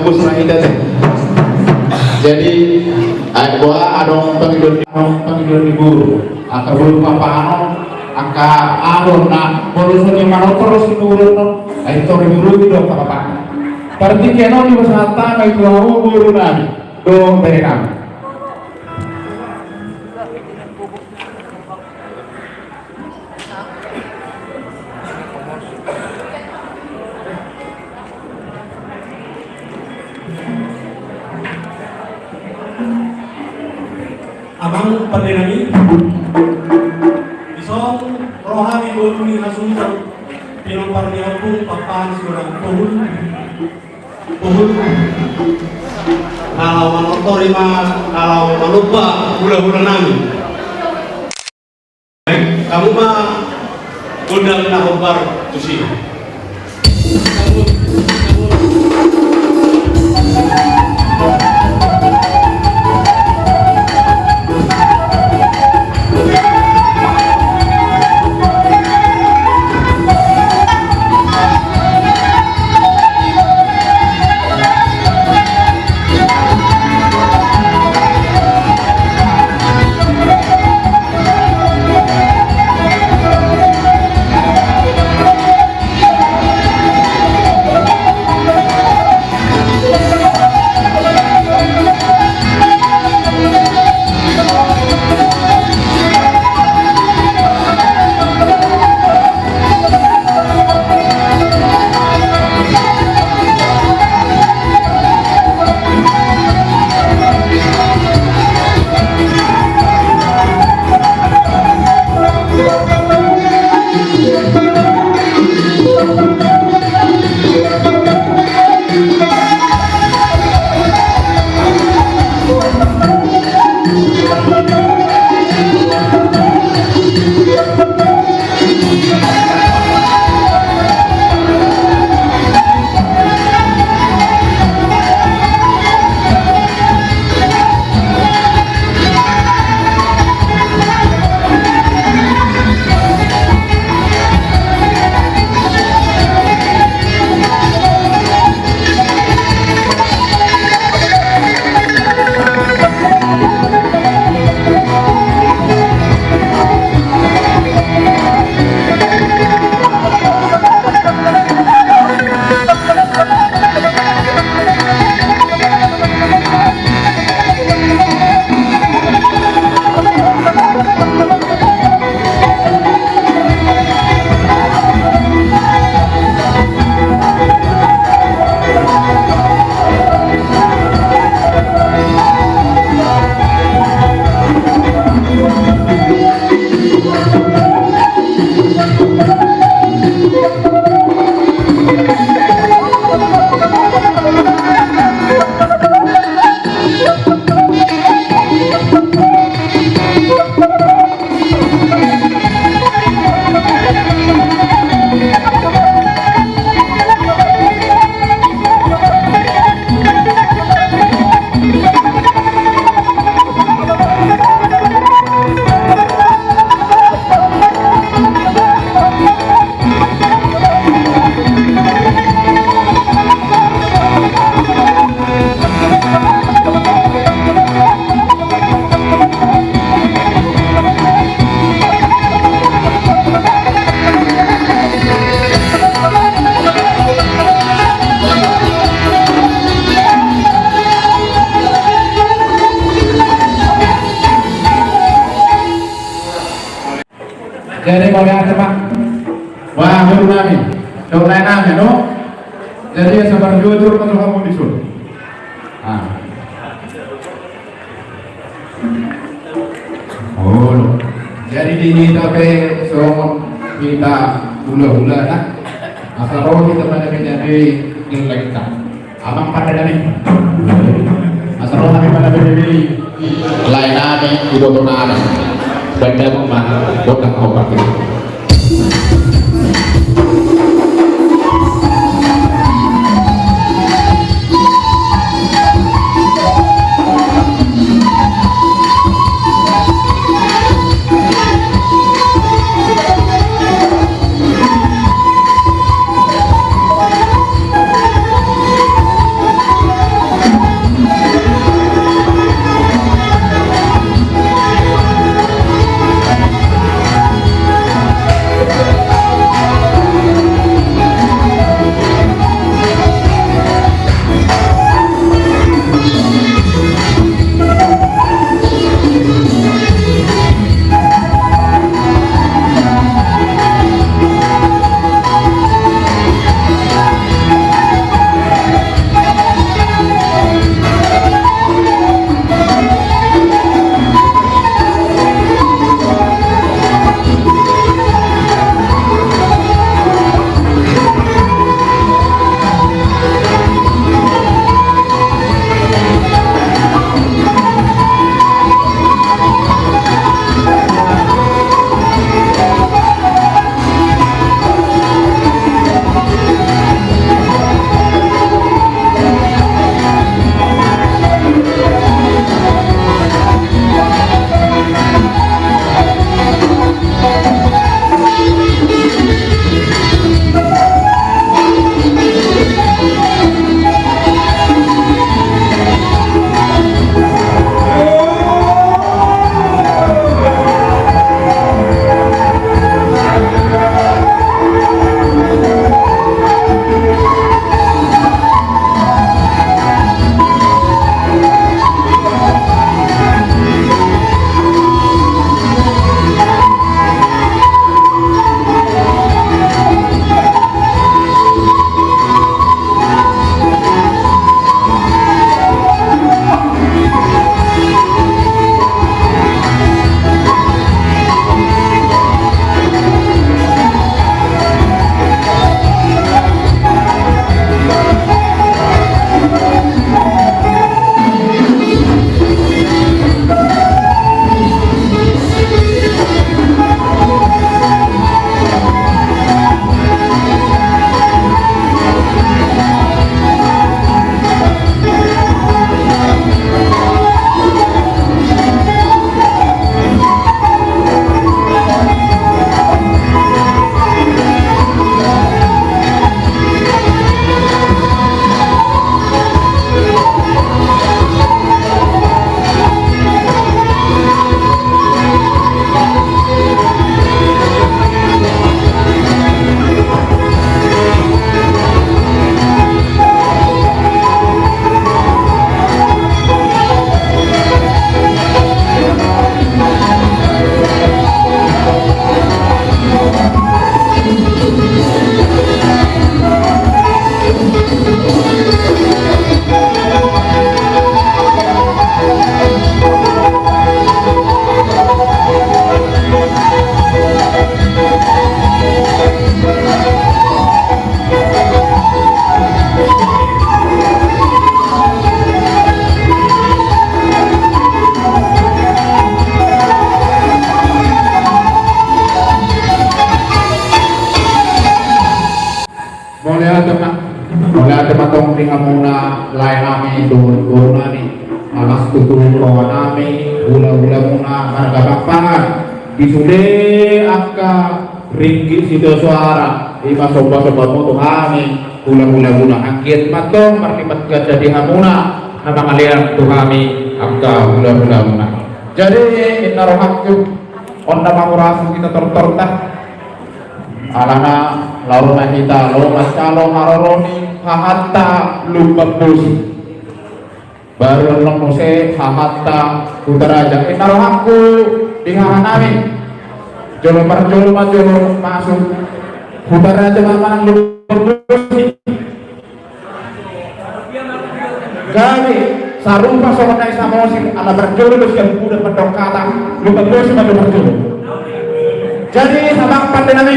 kampus na ita jadi buah adong pangidon di guru akabulu papaano angka aron na polusun yung mano terus tinurun no ay ito rin guru dito kapapaan Partikiano di Basata may tuwaw guru na do mereka. Abang pandengangi isong rohani guru ni nasundan pinopar niya pun papan surang pohon kalau manotori kalau malupa hula-hula nami kamu mah undang na hobar tusi Jadi mau lihat apa? Wah, baru nami. Coba lain nami, no? Jadi sabar jujur kalau kamu disuruh. Ah. Oh, jadi di tapi so kita hula-hula nah. Asal roh kita pada menjadi nilai kita. Abang pada nami. Asal roh kami pada menjadi lain nami itu tunana benda memang bukan obat itu. Mulai matong dengan muna lain kami turun nani alas tutur kawan kami gula-gula muna harga bapak disude angka ringgit situ suara lima sobat-sobat moto kami gula-gula angkit matong marlipat gada di hamuna nama kalian tuh kami angka gula-gula muna jadi kita rohaku onda mangurasu kita tortah alana launa kita lomas calo maroloni hahatta lupa busi baru nomose hahatta utaraja inaro aku di hahanami jolo masuk utaraja mamang lupa busi gari sarupa sokonai samosi ala berjolo yang udah pedok kata lupa busi maju berjolo jadi sabang pandenami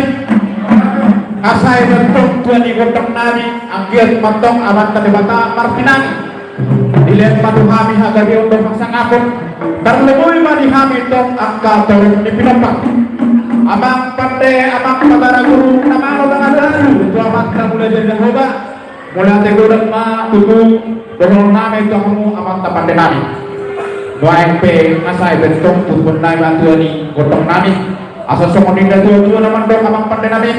asai bentuk tuan igotok nani angkiat matong aman kadebata martinani dilihat madu kami hagari untuk pasang akun terlebih madi kami tong angka turun di pinampak amang pandai amang patara guru nama lo dengan lalu selamat kita mulai jadi hoba mulai teguran ma tutup dengan nama itu kamu amang tapande nami doa pe asai bentuk tuan nai bantuan igotok nami asal sokoninda tuan nama dong amang pandai nami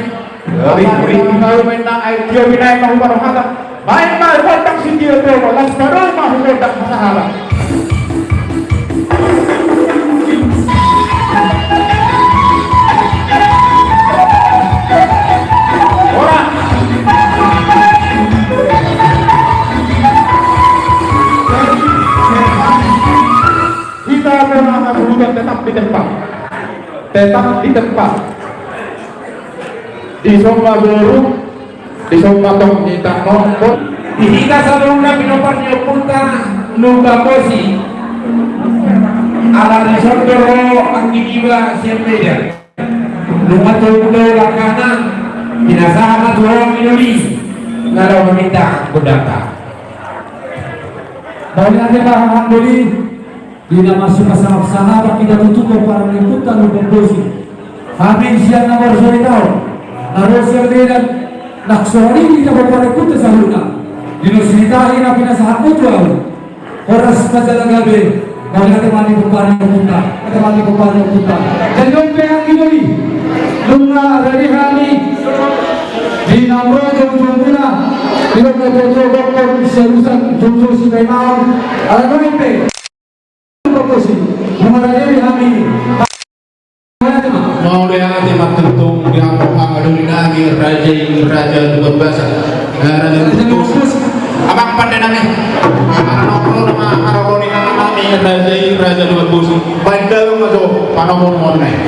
ring kalau menang air dia binai mahu baru kata main mal kontak si dia tu las baru mahu kontak masalah orang kita pernah kebutuhan tetap di tempat di somba boru di somba tong kita nongkot Dihika sa lunga pinopar niyo punta lupa posi ala risondoro ang gigiba siyempre lumatulog lakanan pinasama turong minulis na raw meminta kudata Bagi natin makakambuli di nama sahabat kita tutup para meliputan lupa posi amin siang nomor solitaw Narosya dengan naksori kita berparekut sa luna. Dinositahin na pinasahat mo tuwaw. Oras majalagabi. Bagi natin mani pupari ang punta. Jangan pehang inuli. Lunga dari hani. Di namro jom muna. Tidak berjodoh dokter serusan jom si memang. Alam mo pe. Proposi. Mengenai hani. mau lihat matutong yang mengalami nagi raja dua bahasa raja khusus abang pandai nami nongkrong nama haraponi nami raja dua khusus bandel masuk panomon monai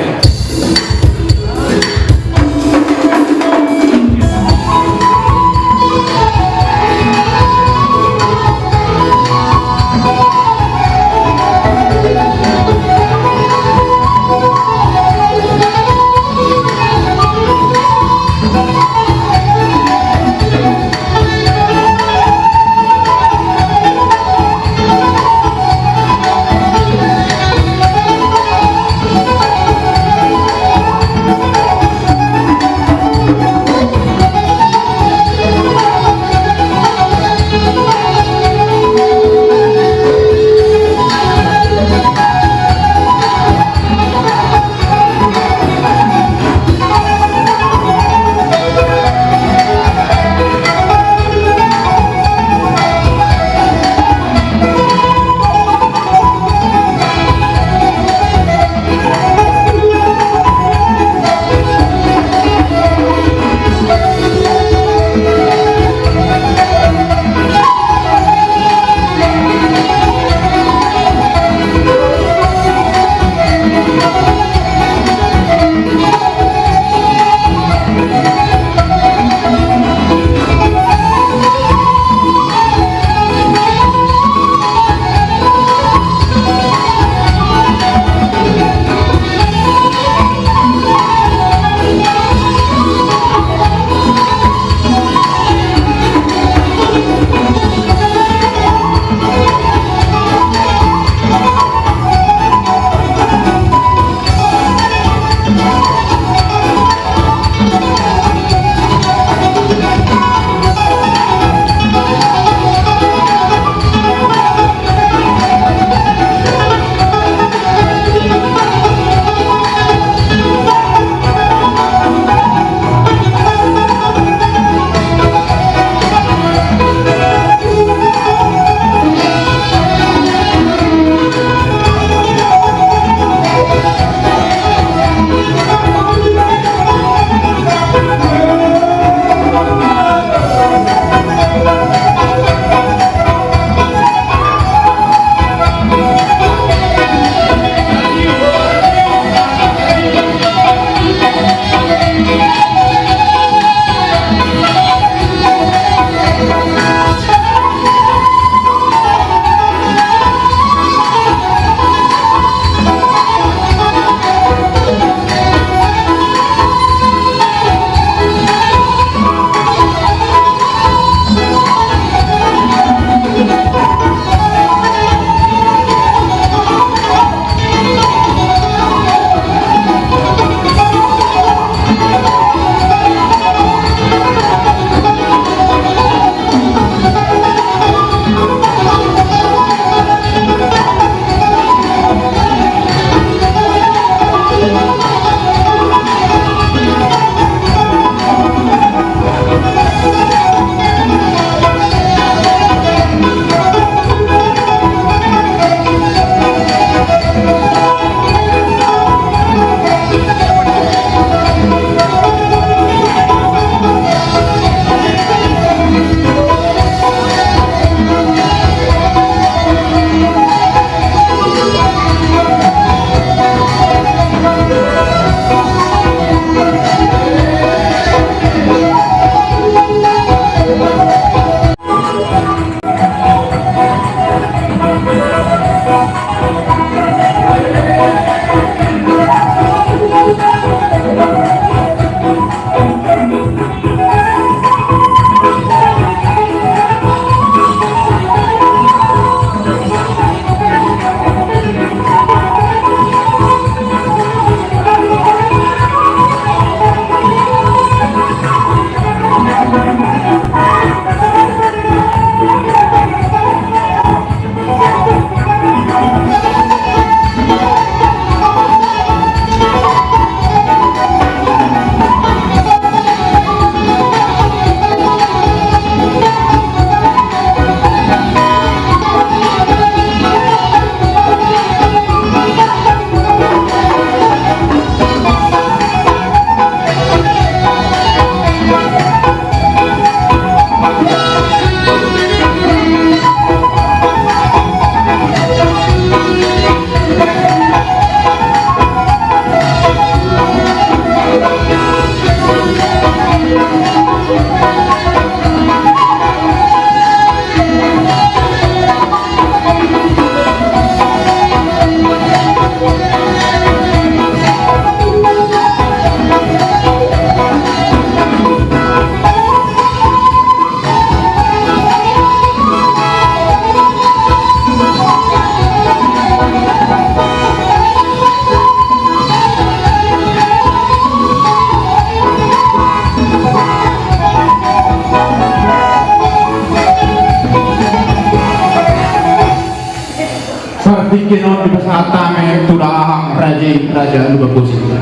bikin di pesata me tudahang raja lupa posisi.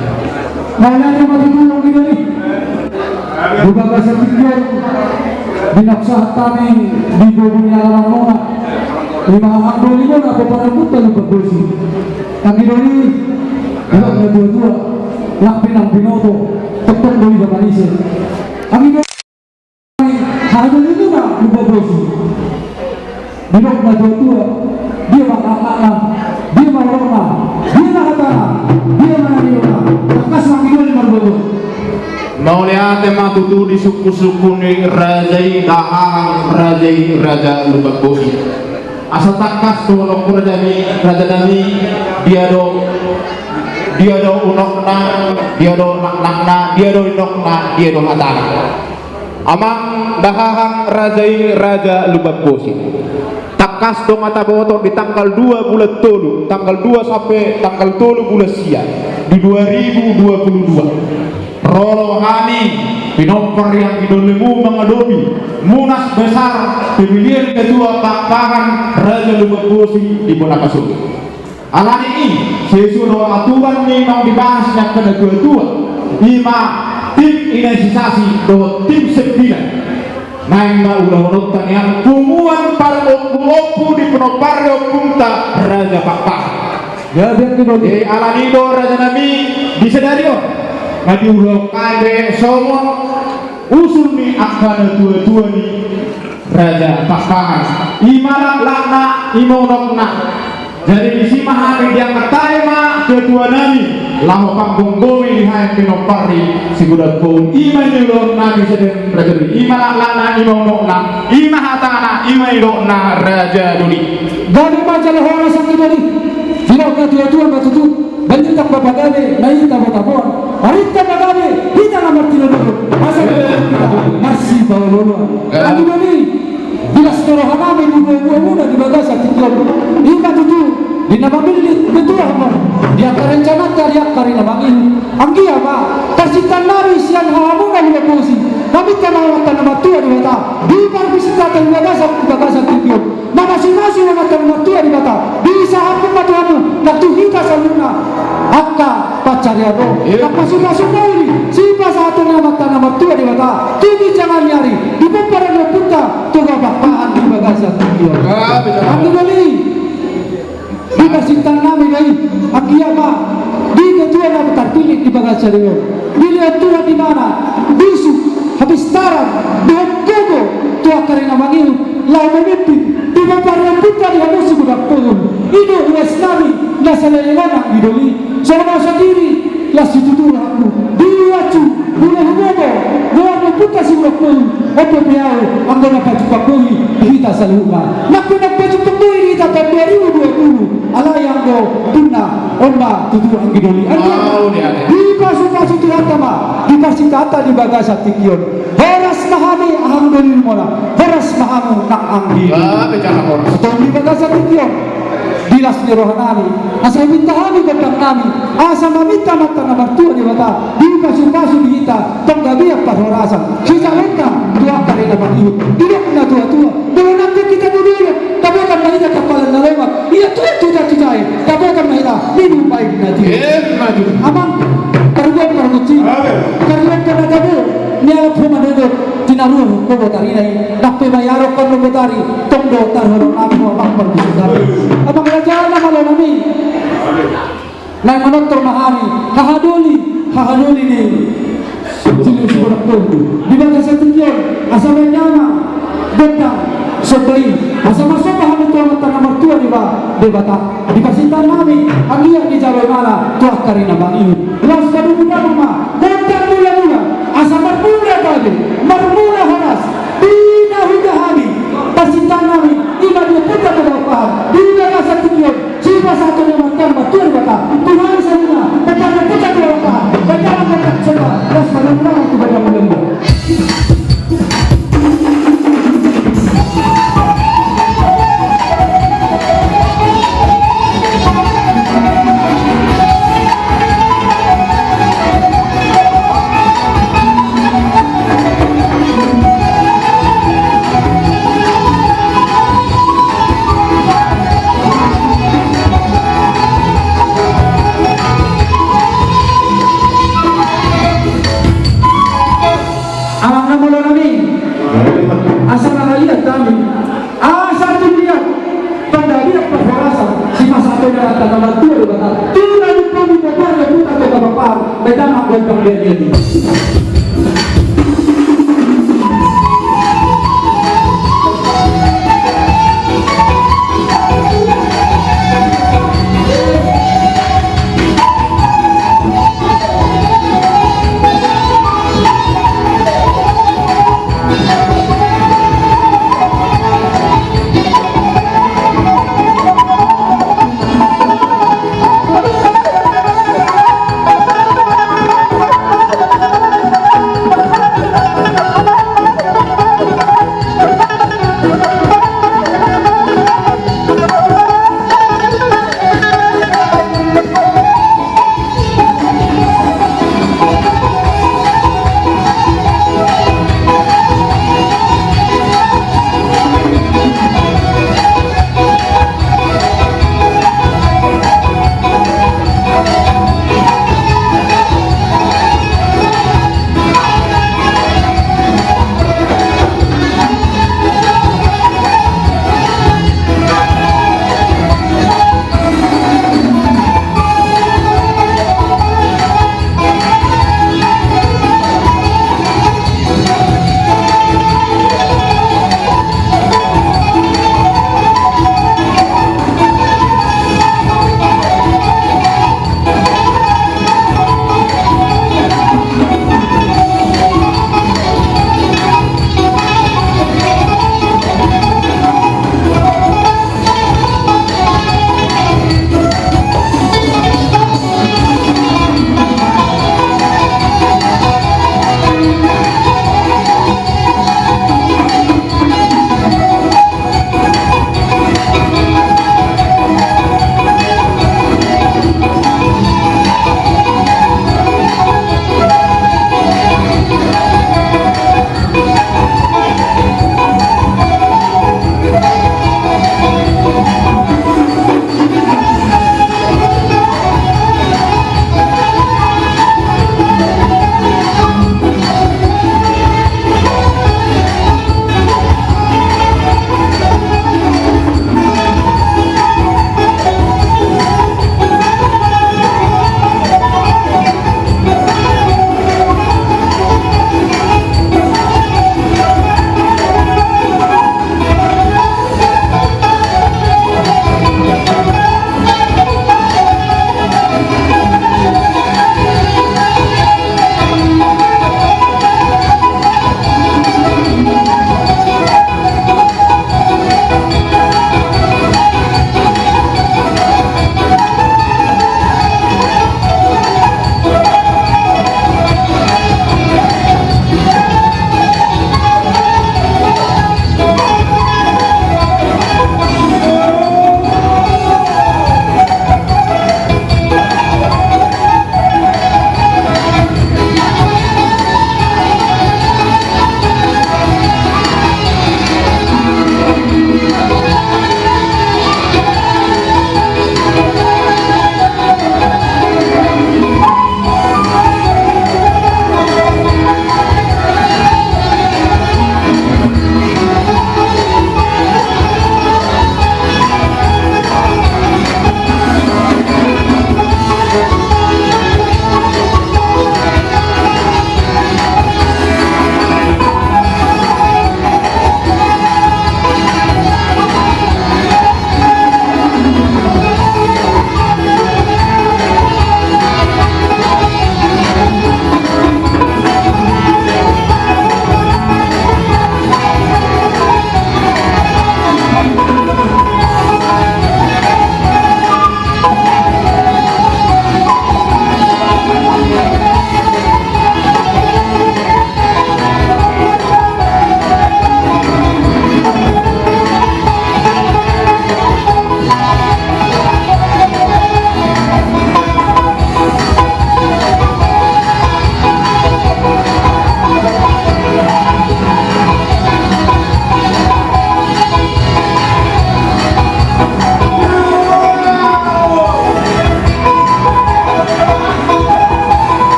Mana yang mati dulu kita nih? Bukan bahasa tiga binaksa kami di bawahnya alam nona. Lima handul itu apa pada putar lupa posisi. Kami dulu tidak dua-dua. Yang pinang pinoto tetap dari Bapanise. Kami dulu handul itu nak lupa posisi. Binok na dua-dua. Dia makna, dia marona, dia nakatana, dia mananiwa. Takas makidol marbobo. Mau lihat tema tutu di suku-suku ni rajai dahang raja lupa bosi. Asal takas tu orang raja nami dia do unokna, dia do nakna, dia do inokna, dia do hatana. Amang dahang raja lupa bosi. Takas dong mata boto di tanggal 2 bulan tolu, tanggal 2 sampai tanggal 3 bulan Sia di 2022. Roro Hani pinompor yang idolemu mengadomi munas besar pemilihan ketua Papahan Raja Lubabosi di Bonakasu. Alani ini sesuatu aturan nih mau dibahas yang kedua-dua 5 tim inisiasi do tim 9 main ulah-ulah yang pumuan para opu di penopario punta Raja Papahan. Jadi alani do Raja Nami disedario ngadi ulah kade semua usul ni akan dua-dua ni Raja Papahan imarak lakna imonokna. Jadi di sini hari dia pertama ketua nami lama panggung gomi lihat pinopari si budak pun iman dulu nami sedang raja duli imarak lakna imonokna imahatana imaidokna Raja Duli. Gani majalah orang sakit tadi. Tidak ketua-tua betul. Banyak tak babagane, naik tak babon. Hari tak babagane, kita nomor 3 masih bawa. Lagi ni, bila setelah kami dua muda di bagasa tikian, ini tu di nama milik betul apa? Dia kerencana karya karina bangin. Anggi apa? Tersitan nari siang hamu kan dia posi. Kami tanah nama tua di mata. Di parvisita di bagasa tikian. Nama masing-masing nama tua di mata. Bisa aku patuhamu, nak kita saluna. Akka pacariado, apa sudah ini? Siapa satu nama tua di mata? Tunggu jangan nyari. Di peperangan puta, tunggu bapahan di bagasa tikian. Aku beli. Di persintan nami dari Akiyama di ketua nama terpilih di bagasa dia. Dilihat tua di mana? Bisu habis taran di Hongkong tua karena bangil lalu memimpin di peperangan putra di hamusi budak pun. Ini ulas nami la salayana idoli. Sama sendiri la situtur aku. Diwacu boleh humobo boleh putra si budak pun. Apa biar anggota baju pakoi kita saluka. Nak baju pakoi kita tahun 2020. Ala yang do tunna omba tutur angidoli. Di pasu-pasu tihatama di pasitata di bagasa tikion. Horas mahami aham doli mola. Horas mahamu nak anggi. Setelah di bagasa tikion. Dilas ni rohanani. Asa mintahani gandang nami. Asa mamita mata na martua di mata. Di pasu-pasu di kita. Tonggabiak parhorasan. Sisa lenta tua karena bangiu. Tidak na tua-tua. Kalau nanti kita duduk. Tapi akan mahida kapalan na lewat. Ia tua-tua cicai. Tapi akan mahida. Minum baik nanti. Amang. Karuan karuci. Karuan kanadabu. Niya po manudot. Tinaruh ko botari na. Nakpe mayaro ko botari. Tongdo tarhorong nami mo amang parbisudari. Amang raja na malo nami. Na manotor mahami. Hahadoli ni. Sini surat tu. Di bagasa tikion. Asal nyama. Bentang. Sebeli. Asal masuk paham itu amat nomor 2 di bata. Di pasitan nami. Angia di Jawa mana. Tuah karina bangiu. Las kadu muda mama. Bentang mula-mula. Asal marmula tadi. Marmula hanas. Bina huda hami. Pasitan nami. Ima dia putra kebapahan. Di bagasa tikion. Siapa satu yang nomor 2 di bata. Tuhan sana. Kepada putra kebapahan. Berjalan dekat semua. Las marmula itu berjalan lembut. asal lihat kami, asal dilihat pandai perforasa si masa pendarat tanaman tua betul. Tidak kami berbuat putar ke bapak, bedang buat kalian ini.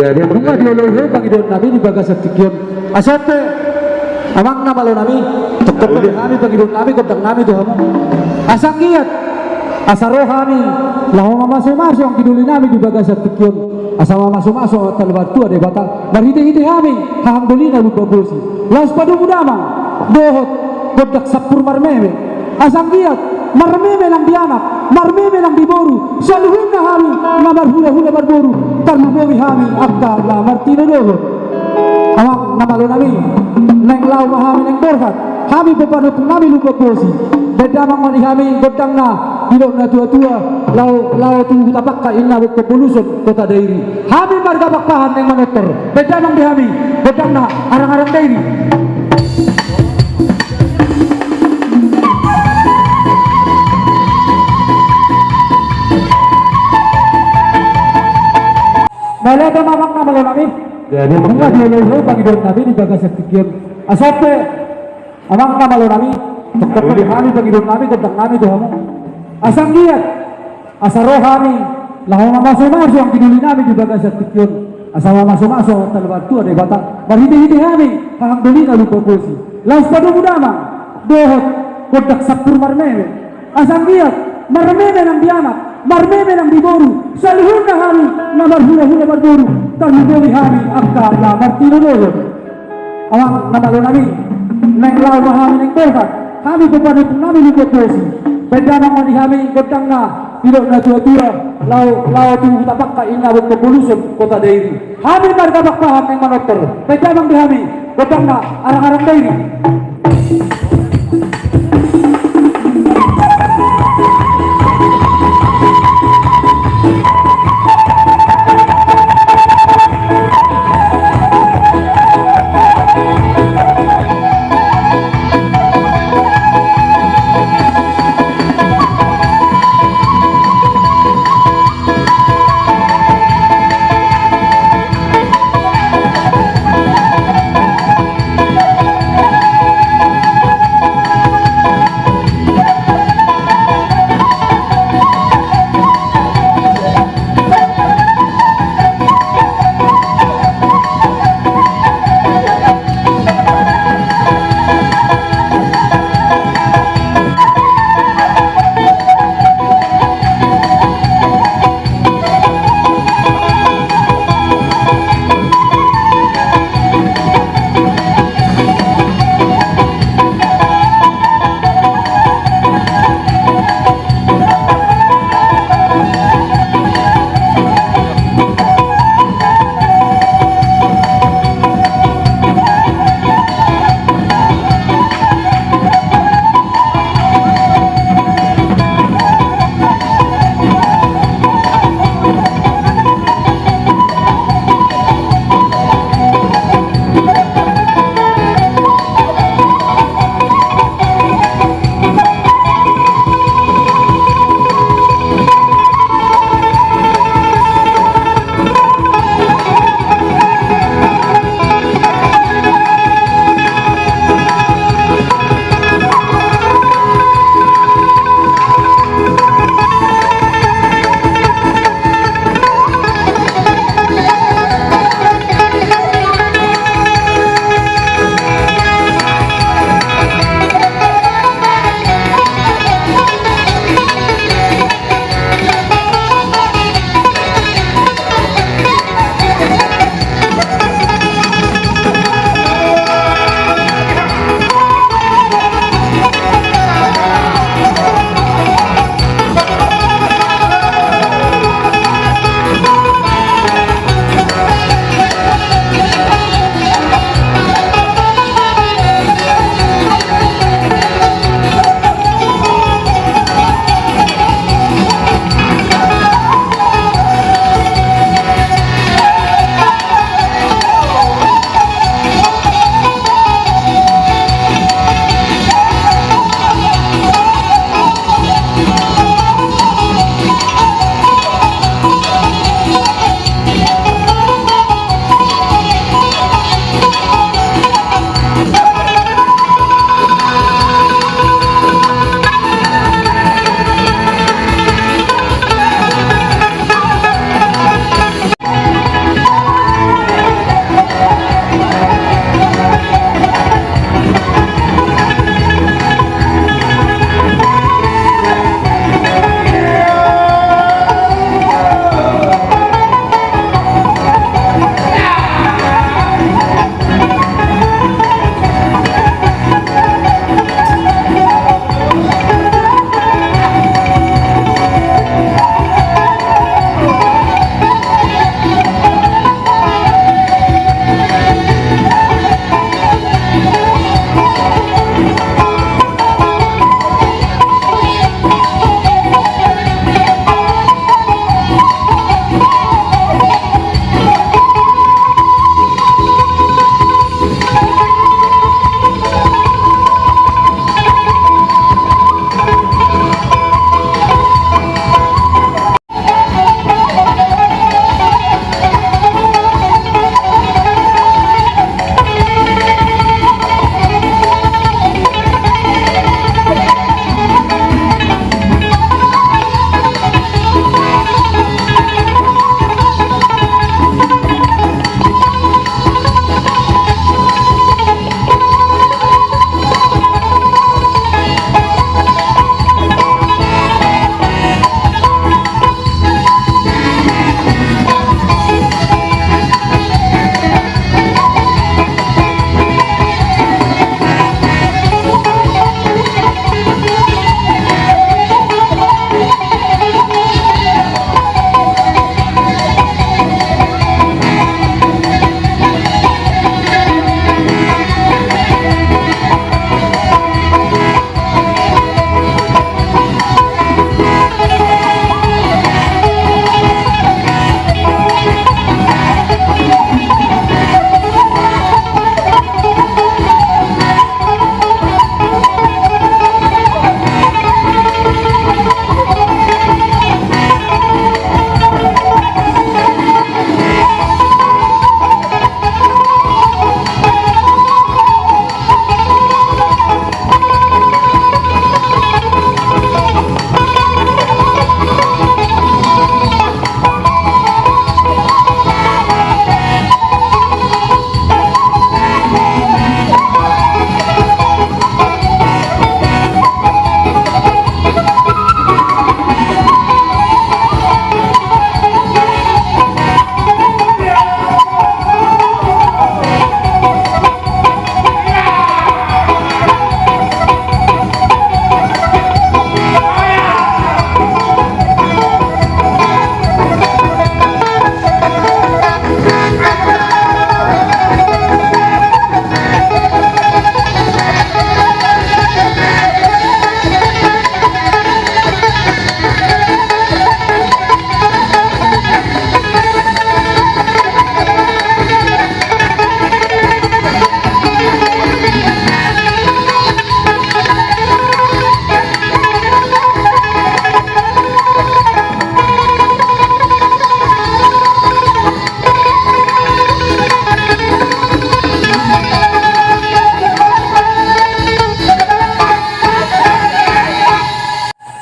Jadi bunga diolohe Panginoon namin ibaga sa tikyon. Asate, amang namalo nami, tuktok kami Panginoon namin, kontang namin doha mo. Asang giyat, asaro kami, laho mamaso-maso ang kiduli namin ibaga sa tikyon. Asama maso-maso at talabad tuwa de bata, marhiti-hiti kami, hahangduli na lupabusi. Laos padumudamang, dohot, kodak sapur marmeme. Asang giyat, marmeme lang dianak, marmeme lang diboru, saluhin na kami, nga marhula-hula marboru, tarlubowi kami, agka na martino dohot. Amang namalo nami, neng lau mahami neng borhat, kami papanupong nami lupabusi. Bedamang mani kami, godang na, ilok na tua-tua, lau tu tapak ka inna wik kepulusot kota dairi. Kami marga bakpahan neng manotor, bedamang di kami, godang na, arang-arang dairi. Malada mamang namalo nami. Jadi bunga diolohe Panginoon namin ibaga sa tikyon. Asate, amang namalo nami. Tuktok kami Panginoon namin, kontang namin doha mo. Asang giyat, asaro kami, laho mamaso-maso ang kinuli namin ibaga sa tikyon. Asama maso-maso, talabad tuwa de bata, marhiti-hiti kami, hahangduli na lupabusi. Laos padumudamang, dohot, kodak sapur marmeme. Asang giyat, marmeme ng dianak, marmeme ng diboru, saluhun na kami, na marhula-hula marboru, tarlubowi kami, agka na martino dohot. Awang namalo namin, neng lau mahami neng borhat, kami papanupong namin lupabusi. Bedamang mani kami, godang na, ilok na tua-tua, lau tu tapak ka inawag kepulusot kota dairi. Kami marga bakpahan neng manotor, bedamang di kami, godang na, arang-arang dairi.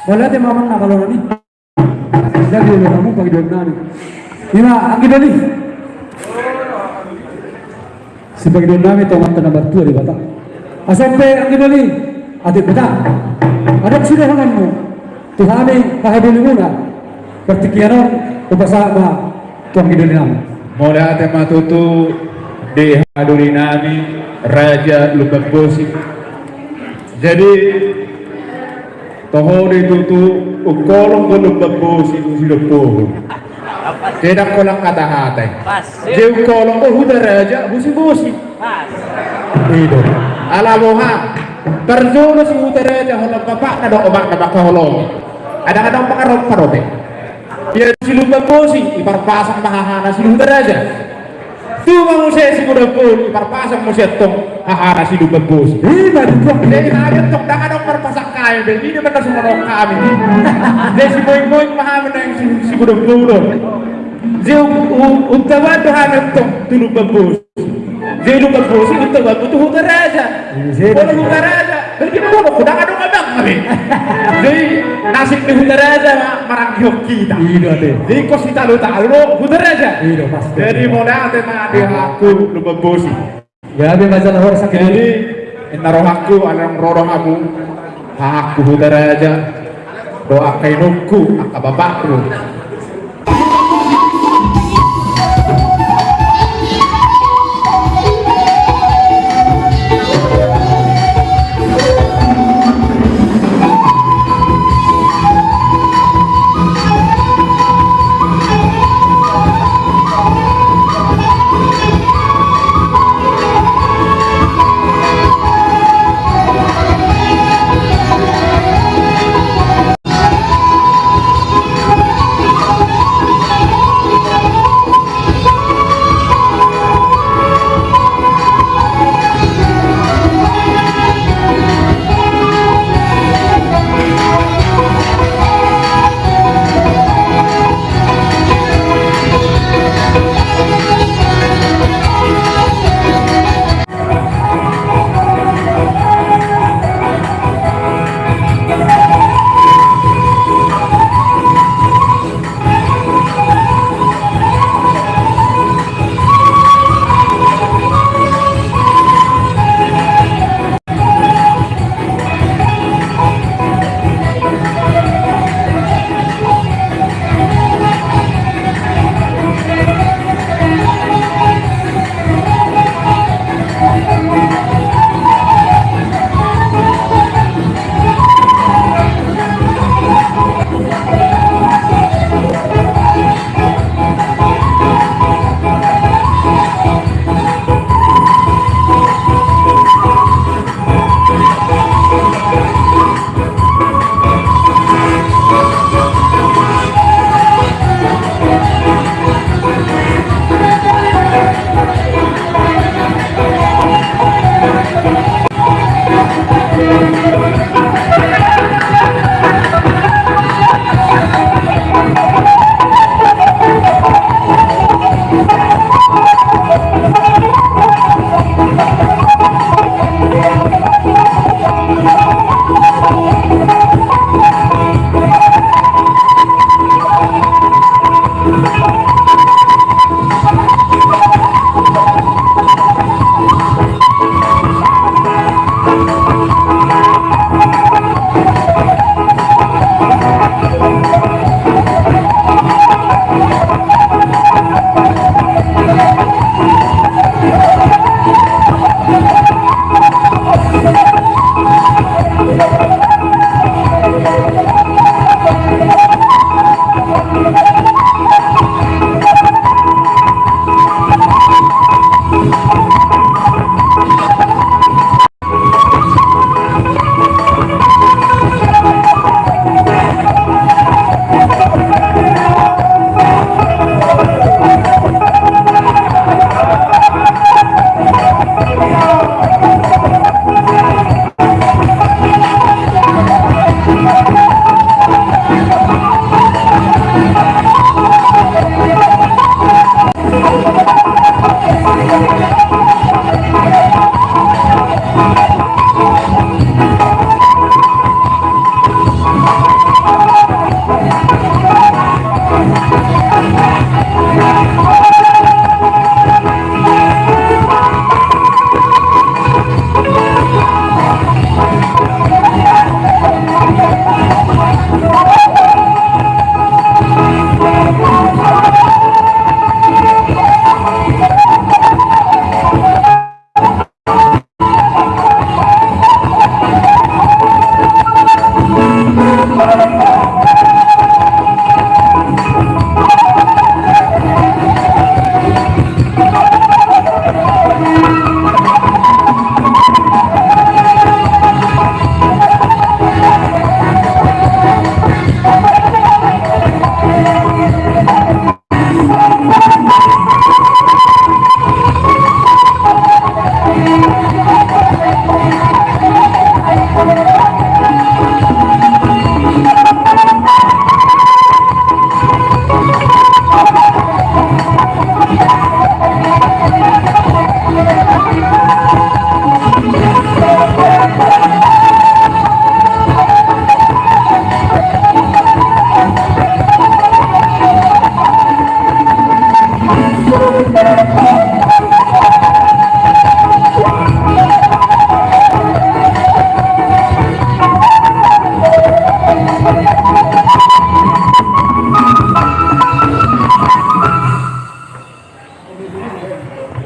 Wala tayo mamang nakalona ni. Jadi ulo kamu pagi dua nani. Ina, angin dali. Si pagi dua nani tomat tanah batu di batang. Asampe angin dali. Adik betah. Ada sudah hanganmu. Tuhani kahadili muna. Pertikianan upasama tuang angin dali. Mula ate matutu di haduri nami Raja Lubak Bosi. Jadi toho ditutu ukolong ko Lubak Bosi silupo. Tidak kolang kata hati. Jadi ukolong ko huda Raja Bosi. Itu. Alamoha. Terjun si huda Raja holang bapak na do omak na bakaholong. Ada-ada pangarong parote. Ya si Lubak Bosi iparpasang mahahana si huda Raja. Tuma mo siya si Lubak Bosi iparpasang mo siya tong hahana si Lubak Bosi. Jadi ayat tok dah kadang perpasak kain, ini mana semua orang kami. Jadi si boy paham na si Lubak Bosi. Jadi utawa tu hanap tok tu Lubak Bosi. Jadi Lubak Bosi utawa tu huda Raja. Kalau huda Raja, jadi kita mau kuda kadang kadang kami. Jadi nasib ni huda Raja marang kita. Jadi kau si tahu huda Raja. Jadi modal tema dia aku Lubak Bosi. Ya, be masalah orang sakit. Jadi naruh aku alang roroh kamu aku huda Raja doa kainukku akababakku.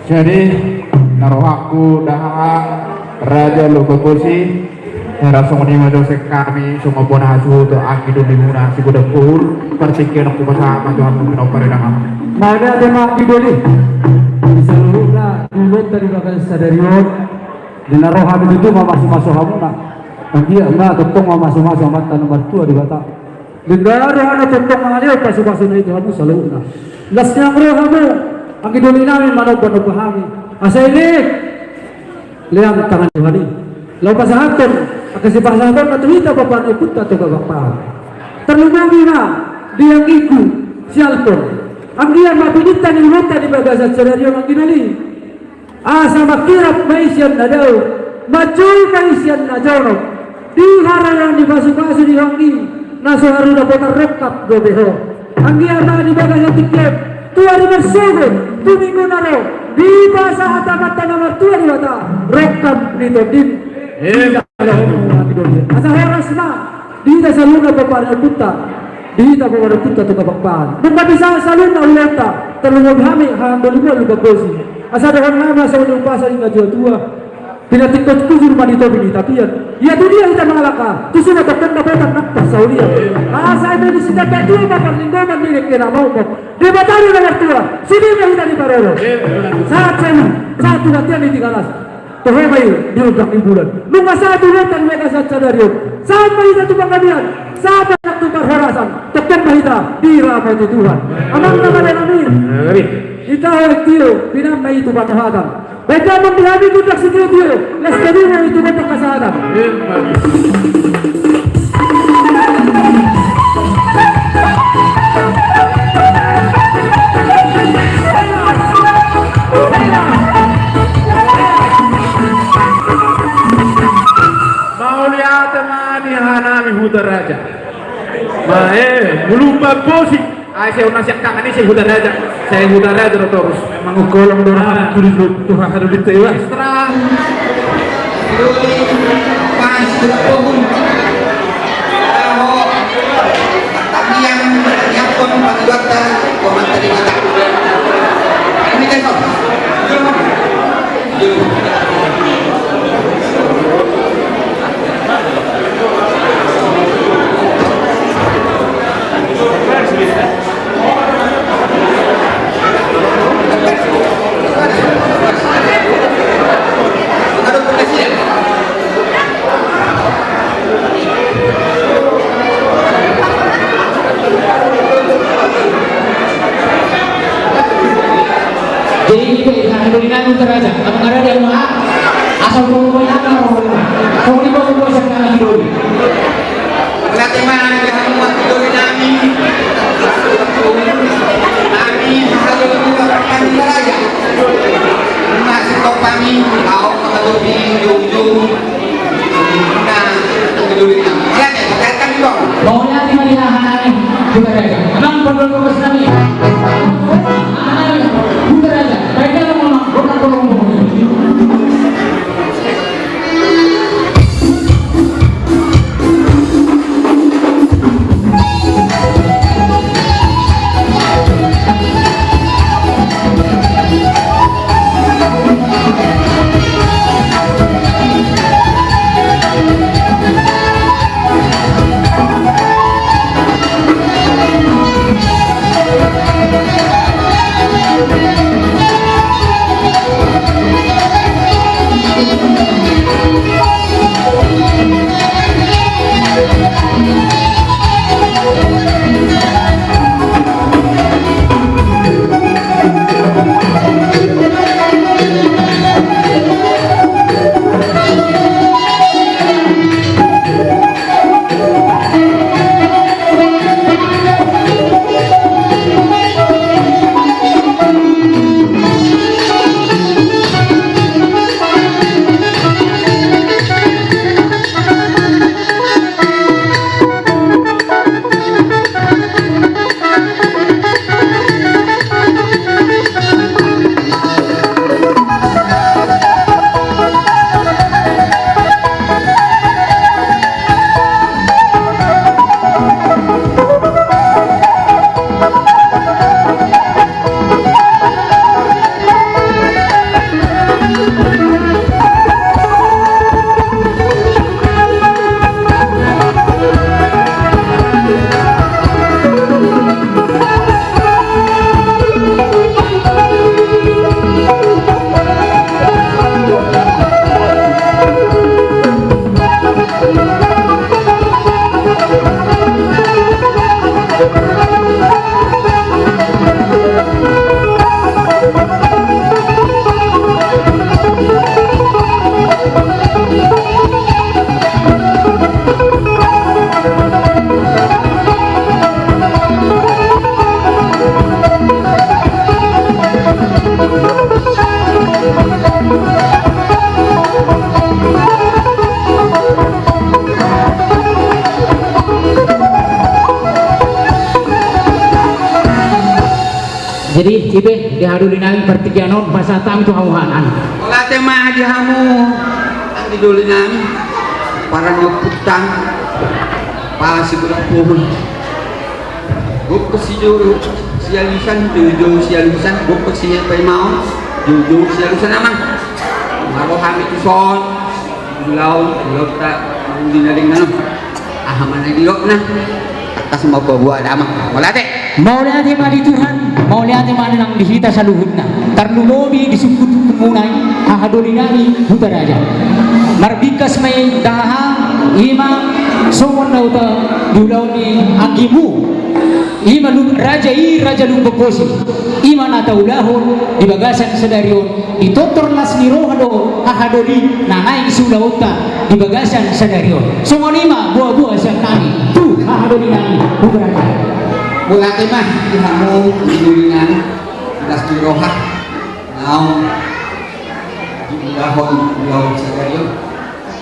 Jadi naruh aku dah Raja Lugogosi langsung menerima dosa kami semua bona hasu tu akidu dimuna si kuda pul pertikian aku bersama Tuhan mengenal pada nama. Mana ada mak idoli seluruh na mulut dari bagian sadarion di naroh habis itu masuk hamu nak nanti enggak tentang masuk mata nomor 2 di bata di naroh ada tentang mengalir masuk itu hamu selalu na lasnya roh hamu ang idoli namin manok pahami asa ini lihat tangan Tuhan ini lalu pasahaton kasi pasahaton na tuwita papan iput atau gagapaan terlumagi na dia iku si Alton ang dia mapinitan yung luta di bagasat sa radyo ng ginali. Asa makirap maisyan na daw, majoy maisyan na daw. Di harayan di baso-baso di hangi, naso haro na po tarokap gobeho. Ang dia na di bagasat tiklep, tuwa di marsogon, tumingo na raw. Di ba sa hatamat na martuwa di bata, rokap nito din. Asa horas na, di na sa luna pa pa ng punta. Dita ko wala punta to kapakpaan. Nung mabisa sa luna uleta, talungog hami hanggang lumo lugagosi. Asa dahan nama sa ulang pasa yung tua. Pinatikot ko rumah dito binitapian. Ya dunia kita mengalaka. Tu sudah terkena petak nakpas sa ulia. Asa ini disita pedua bakal lingkungan milik kena mau mo. Di batari na tua. Sini na kita di paroro. Saat latihan di Tigalas. Tuhan bayi di ulang bulan. Nung masa dulutan mereka saat sadario. Saat bayi satu pengadilan. Saat waktu perharasan. Tekan bahita di ramai Tuhan. Amang nama amin. Kita tiyo pinamay itu panahatan. Baca memberani kudak si tiyo. Les kadina itu bentuk kesehatan. Mau lihat teman di hanami hutan raja. Belum bagosi. Saya nasihat kangen ini saya hutan raja. Saya hutan raja terus. Memang golong dorang kudu Tuhan harus ditewa. Ekstra. Pas berpohon. Tapi yang pun pengguatan komentar di mana? Ini kan kau. Jadi ini Indonesia Utaraja, kamu ada yang mah asal pokoknya apa kamu di bawah bawah sekarang hidup. Berarti mana kamu hidup nami? Nami kalau kita raja, masih kau kami kau kalau di ujung nah hidup nami. Ya, katakan dong. Maunya di mana hari Utaraja? Enam puluh kami. Utaraja, mereka mau bukan Jadi ibe dihaduli nang pertikianon bahasa tam itu hawanan. Wala tema di hamu ang diduli namin para nyuputan para sigurang puhon. Guk kesiyo sialisan jujung sialisan guk kesiyo pay mau jujung sialisan naman. Maro kami tison gulaw ta hindi na rin ano. Ahaman na gilok na. Atas mau bawa damang. Wala te. Mau lihat di Tuhan, mau lihat mana nang dihita sa luhut na. Tarlulobi disukut kumunay, hahaduli nani huta raja. Marbikas may dahang ima sumon na uta dulaw ni agimu. Ima raja lumbakosi. Ima nataulahon di bagasan sa darion. Itotorlas ni rohado hahaduli nanay sulauta di bagasan sa darion. Sumon ima buah-buah sa kami. Tu hahaduli nani huta raja. Mula tema di hamu didulingan das diroha naon dibahon pulau sagario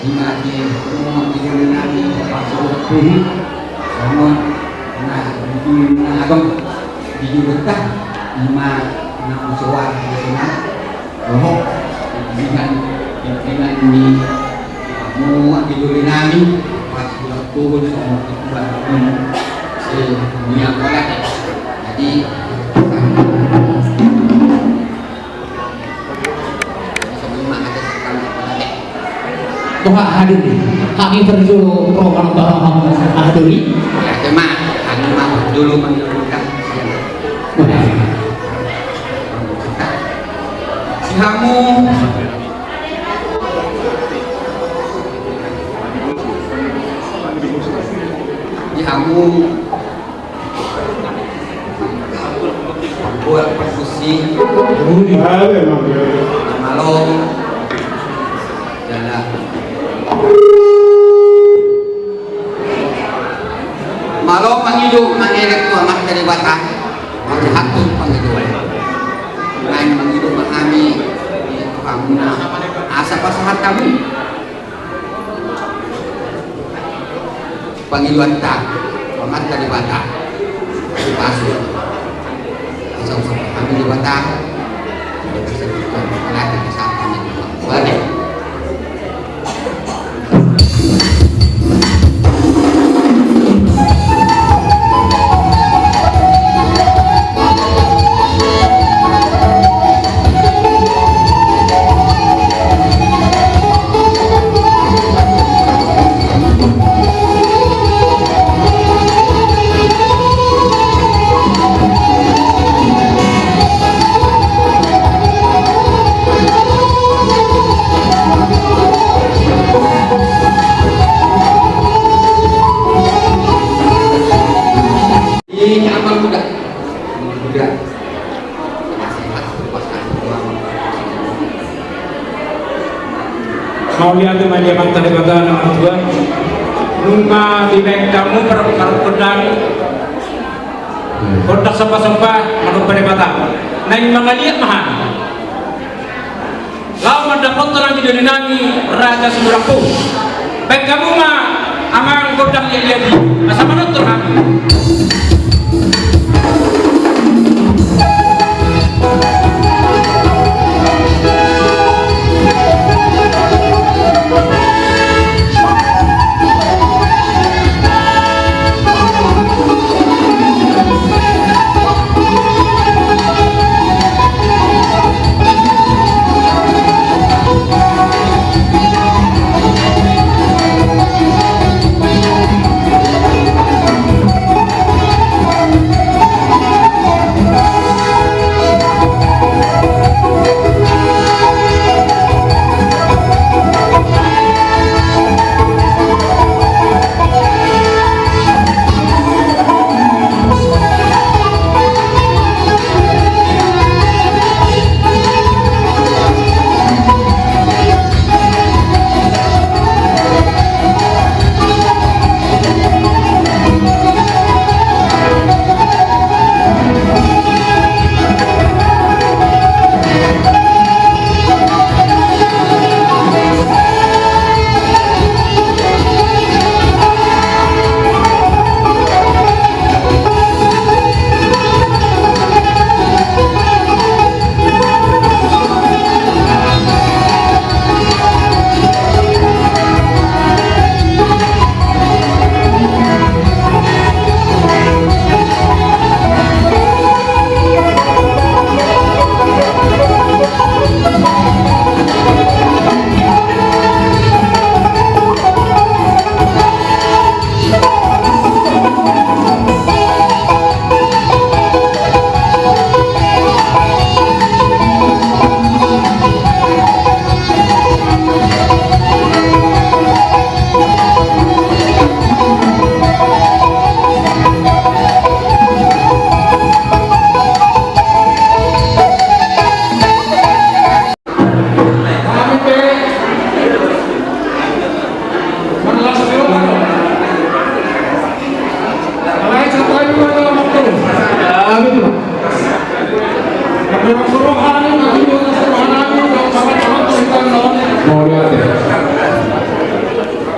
dina di rumah didulingan pasur puhi namun nah didulingan agam dijulutah lima na usawa didulingan rohok dengan di hamu didulingan pasur puhi sama ketuan dunia kolak. Jadi Tuhan hadiri, kami perlu program bahwa hadiri. ya tema kami mau dulu menurunkan si hamu di hamu buat persisi malong jalan malong manghidup mangerek tu amat dari batang masih hatun panghidup lain manghidup kami itu kamu asa pasahat kami panghidupan tak amat dari batang pasur sama-sama kami di Batang lagi ke sana balik mau lihat teman dia mantan dibatan orang tua nunga di beng kamu pedang kotak sampah-sampah manuk pendebatan naik mangaliat mahan lau mendapat terang di nangi raja Sumberangku beng kamu mah amang kodang yang jadi asal manuk terang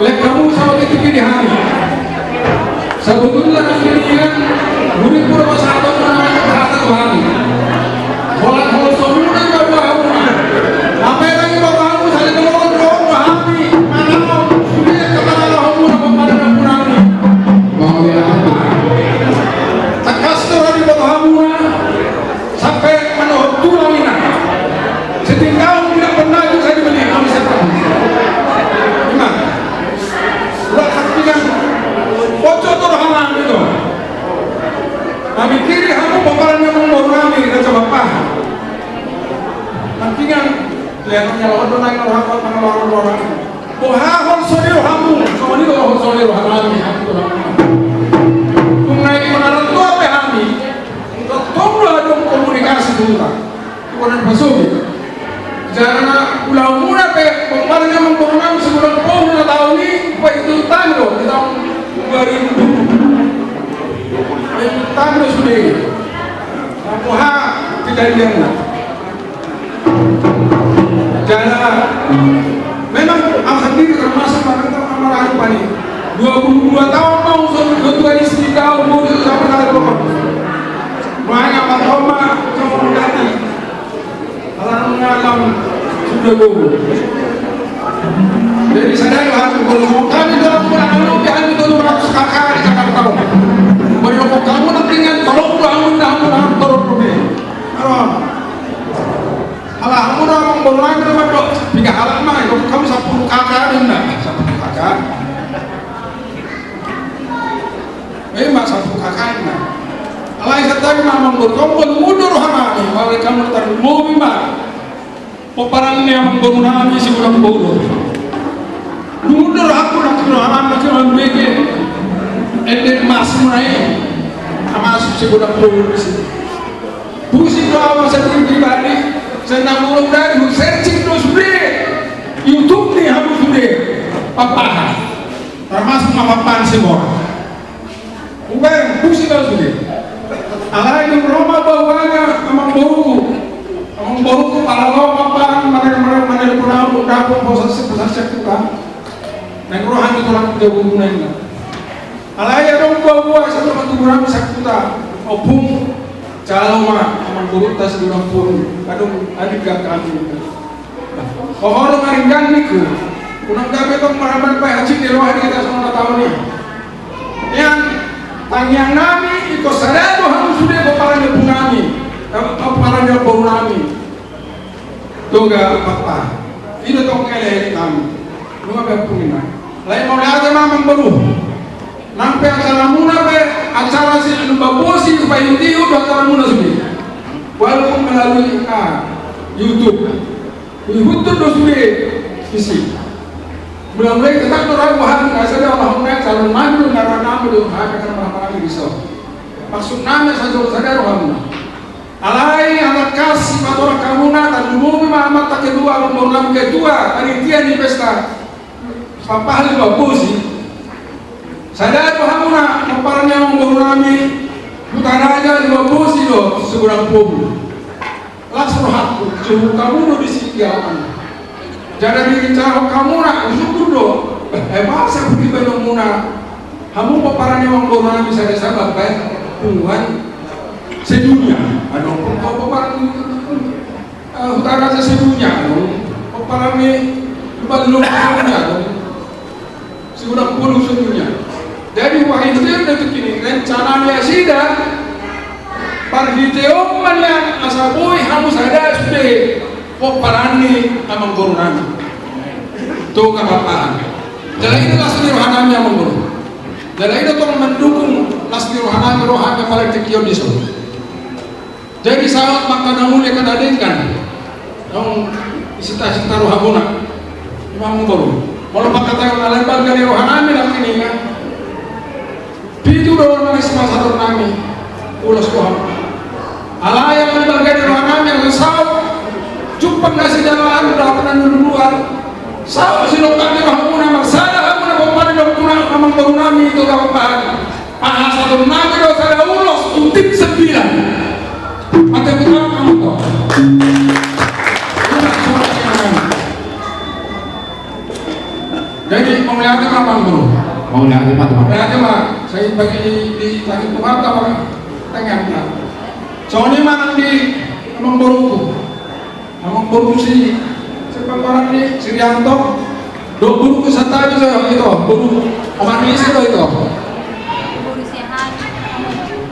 Lek kamu sama itu kini hari. Sebetulnya kini murid pura satu namanya kata Tuhan. Bolat bolat semua kan bawa apa yang bawa kamu saling ngomong hati mana mau sudah kemana kamu nak memandang kurang mau ya apa? Takas terus bawa kamu sampai mana tulang ini. Setinggal tidak pernah itu saya dibeli kami siapa? Gimana? Udah saksikan pocok terhalang itu. Kami kiri kamu paparan yang membawa kami kata bapak. Nantinya kelihatannya lawan tu naik orang orang. Bohahon sodiro kamu, kamu ni bohahon sodiro kami. Kung naik menaruh tu apa kami? Tolong ada komunikasi dulu tak? Bukan masuk. Jangan ulang mula pe paparan yang membawa kami sebulan pohon tahun ni, baik itu tahun di tahun 2000. Tanda sudah, apa kejadian lah. Jangan, memang sendiri termasuk amarah apa ni? 22 tahun mau ketua istri kau mau sampai kali pokok. Banyak apa sama mendati. Kalau mengalam sudah dulu. Jadi sadar harus kalau kami dalam bulan lalu kami itu 200 kakak di Jakarta. Kalau kamu nak dengan tolong kamu tolong kami. Kalau kamu nak membolak kita macam tiga alat mah, kalau kamu 10 kakak ada enggak? 10 kakak. Memang 10 kakak enggak. Kalau saya tadi mama bertombol mundur hamani, kalau kamu taruh mobil mah, peperangan yang membangun si bulan bodoh. Mundur aku nak kira hamani macam begini. Endek masuk naik, masuk sebulan puluh di sini. Pusing doa saya pribadi, saya nak mulai dari searching terus deh. YouTube ni harus deh, papahan, termasuk papahan semua. Bukan pusing harus deh. Alai di rumah bawahnya amang baru kepala lo papahan mana pernah dapur posisi kita. Dan rohan itu orang jauh gunanya. Alaya dong buah satu batu kurang bisa kita opung calama amang buruk tas durang pun kadung adik kami pohon maringgan niku unang gabe tong maraban pai haji di roh kita semua tahun ini yang tangyang nami iko sadado harus sudah paparan yang punami paparan yang punami tungga apa itu tong ele kami nunga bepungina lain mau lihat mamang baru nampai acara muna pe acara si babosi supaya YouTube acara muna sini walaupun melalui YouTube YouTube dosme isi mulai kita orang bahan asal Allah nak calon maju nara nama tu akan malam risau maksud nama saja sadar orang alai anak kasih matora kamuna dan umum mama tak kedua orang kedua panitia di pesta papa hal babosi sadar pahamuna paparan yang membangun utara aja 50 kilo seberang pobu langsung hakku jauh kamu lo disikiakan jangan bicara kamu nak usukur do masa pergi banyak muna kamu paparan yang membangun bisa disabak baik hubungan sedunia ada paparan utara aja sedunia paparan ini belum sedunia seberang puluh sedunia. Jadi wahid detik ini rencananya sida parhiteo yang asabui hamus ada sudah poparani amang korunami tuh kapapaan jalan ini lasni rohanami amang korun jalan ini tuh mendukung lasni rohanami rohani paling tekion diso jadi sahabat maka namule kan adengkan yang isita-isita rohabuna imam korun kalau pakatan alembang dari rohanami nak ini kan itu orang manis masa ternami ulas Tuhan alaya berbagai rohanam yang resau jumpa nasi jalan dapat duluan sau silokan di rohamuna marsada hamuna pemana dokuna amang barunami itu kapan satu nami dosa ada ulos untik 9 mata betul kamu kok jadi melihatnya Mang Bro. Mau lihat lima tuh. Berarti mah saya bagi di lagi kumata mah tengah nah. Soalnya mana di Mang Bro si siapa orang di Sirianto. Do buru ke sata itu saya itu buru Omani itu itu. Guru sehat,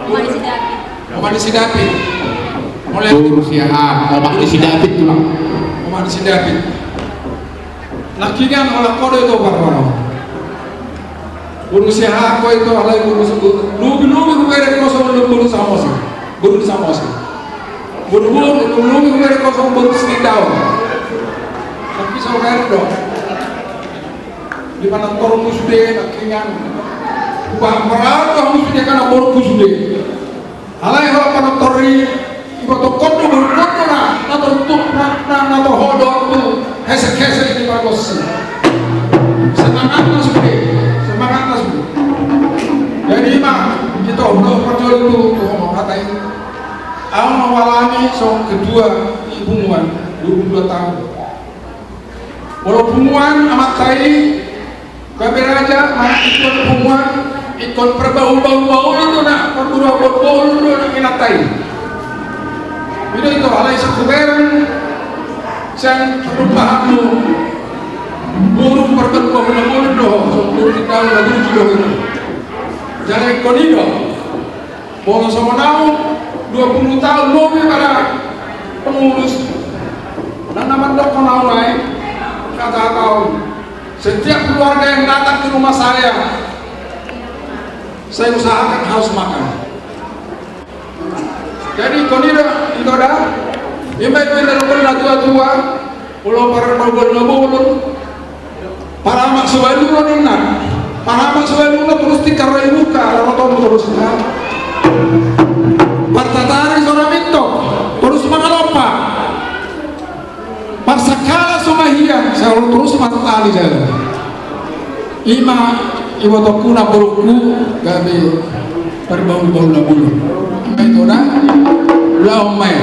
Omani Sidapit. Omani Sidapit. Mulai Guru siahan, Almak di Sidapit tuh lah. Omani Sidapit. Laki kan olah kode itu baru. Guru sehat kau itu alai guru sebut. Lubi kubere kosong guru sama sih. Guru sama sih. Guru kubere kosong guru sedikit. Tapi saudara dong. Di mana torong sudah nakingan ubah merata harus dia karena borong sudah alai hal pada tori ibu tokot tu berkot na tertutup na terhodor tu hesek di bagus semangat sudah jadi mah kita udah perjual itu tuh mau katain awal awalnya soal kedua ibu muan 22 tahun walaupun muan amat tai Kami raja ikon pumuan, ikon perbau-bau itu nak, perbau-bau itu nak inatai. Itu alai sekuberan, sang perubahanmu, burung perbau-bau itu, burung kita lagi juga itu. Jangan ikon itu, boleh sama tahu 20 tahun lebih pada pengurus. Dan nama dokter naunai kata tahu. Setiap keluarga yang datang ke rumah saya usahakan harus makan. Jadi konira itu ada, imai-imai dari tua-tua, pulau para nobul, para amak sebalu nona, para amak sebalu terus dikarai muka, orang terus na. Partatari seorang minto, terus mengalapa. Parsakala sumahia, saya terus matali jalan. Ima ibu tokuna burukku gabe berbau-bau bulu. Itu dah, laumai.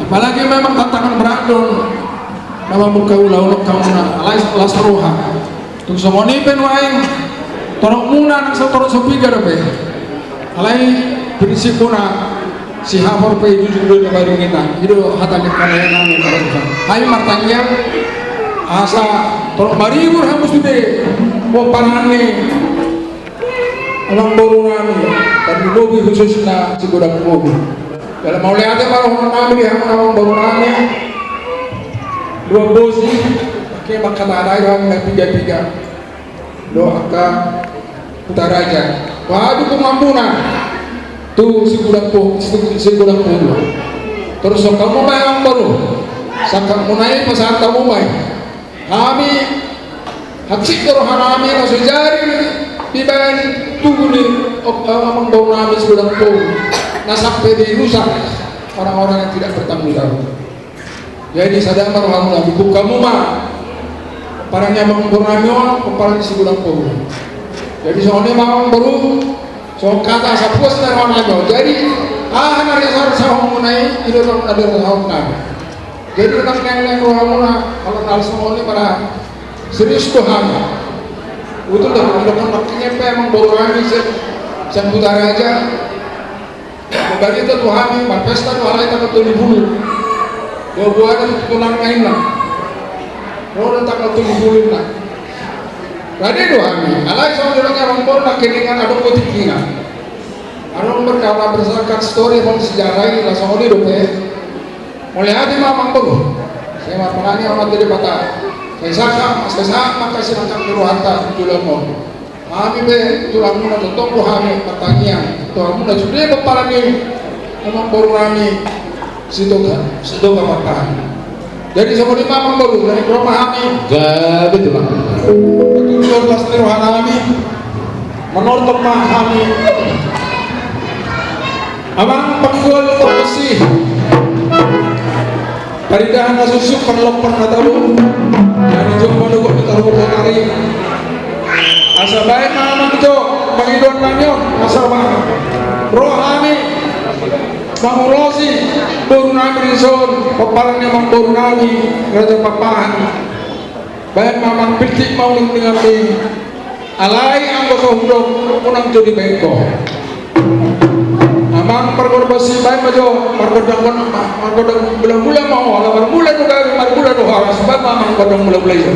Apalagi memang tantangan berat don. Nama muka ulah kamu na, las roha. Tung semua ni penwaing. Torok muna nak torok sepiga dape. Alai prinsip kuna. Si hafar pe jujur dulu baru kita itu hatanya kalian yang berkata hai martanya asa tolong baribur hamus gede mau panane orang borunami dan mobil khususnya si godang mobil dalam mau lihat baru kami yang orang borunami dua bosi pakai makan ada yang tiga doa utaraja waduh kemampuan tu si gudang po terus kamu bayang baru sakam munai pasal kamu bay kami haksik rohani kami sejari dibayang tunggu ni amang bau nami si gudang po nasak pedi rusak orang-orang yang tidak bertanggung jawab. Jadi sadar rohani buku kamu mah para nyamang bornamio para si gudang po. Jadi soalnya mamang baru so kata sapos na orang aja. Jadi hari saya mengenai itu ada orang nabi. Jadi orang yang orang kalau nal semua ini para serius Tuhan. Itu dah orang makanya memang baru kami sen putara aja. Kembali itu Tuhan ini pesta Tuhan itu tanggal 70. Buat tulang lain lah. Orang tanggal 70 lah. Tadi doa ini, alai soalnya orang baru nak keningan ada potikingan. Orang berkata berdasarkan story dari sejarah ini langsung di dope. Mulai hati mamang baru. Saya mapalani orang tadi patah. Saya saka makasih macam keruhatan tulang mau. Kami be tulang muna tutup kami pertanyaan. Tulang muna sudah kepalani memang baru kami situ patah. Jadi semua di mamang baru dari rumah kami. Gabe tuh bang. Betul pasti rohani menurut kami. Amang panggul bersih. Paridahan nasusuk penlopan natabu. Dan jumpa nunggu taruh kari. Asa baik mamang itu pangidon manyon asa bang. Rohani Mangulosi Borunami Rizon Papalannya Mang Borunami Raja Papahan baik mamang pitik mau dengan alai ang kasuhdong unang judi bengko amang perkorbasi baik majo margodang bulan-bulan mau ala bulan udah bulan harus sebab amang godang bulan-bulan itu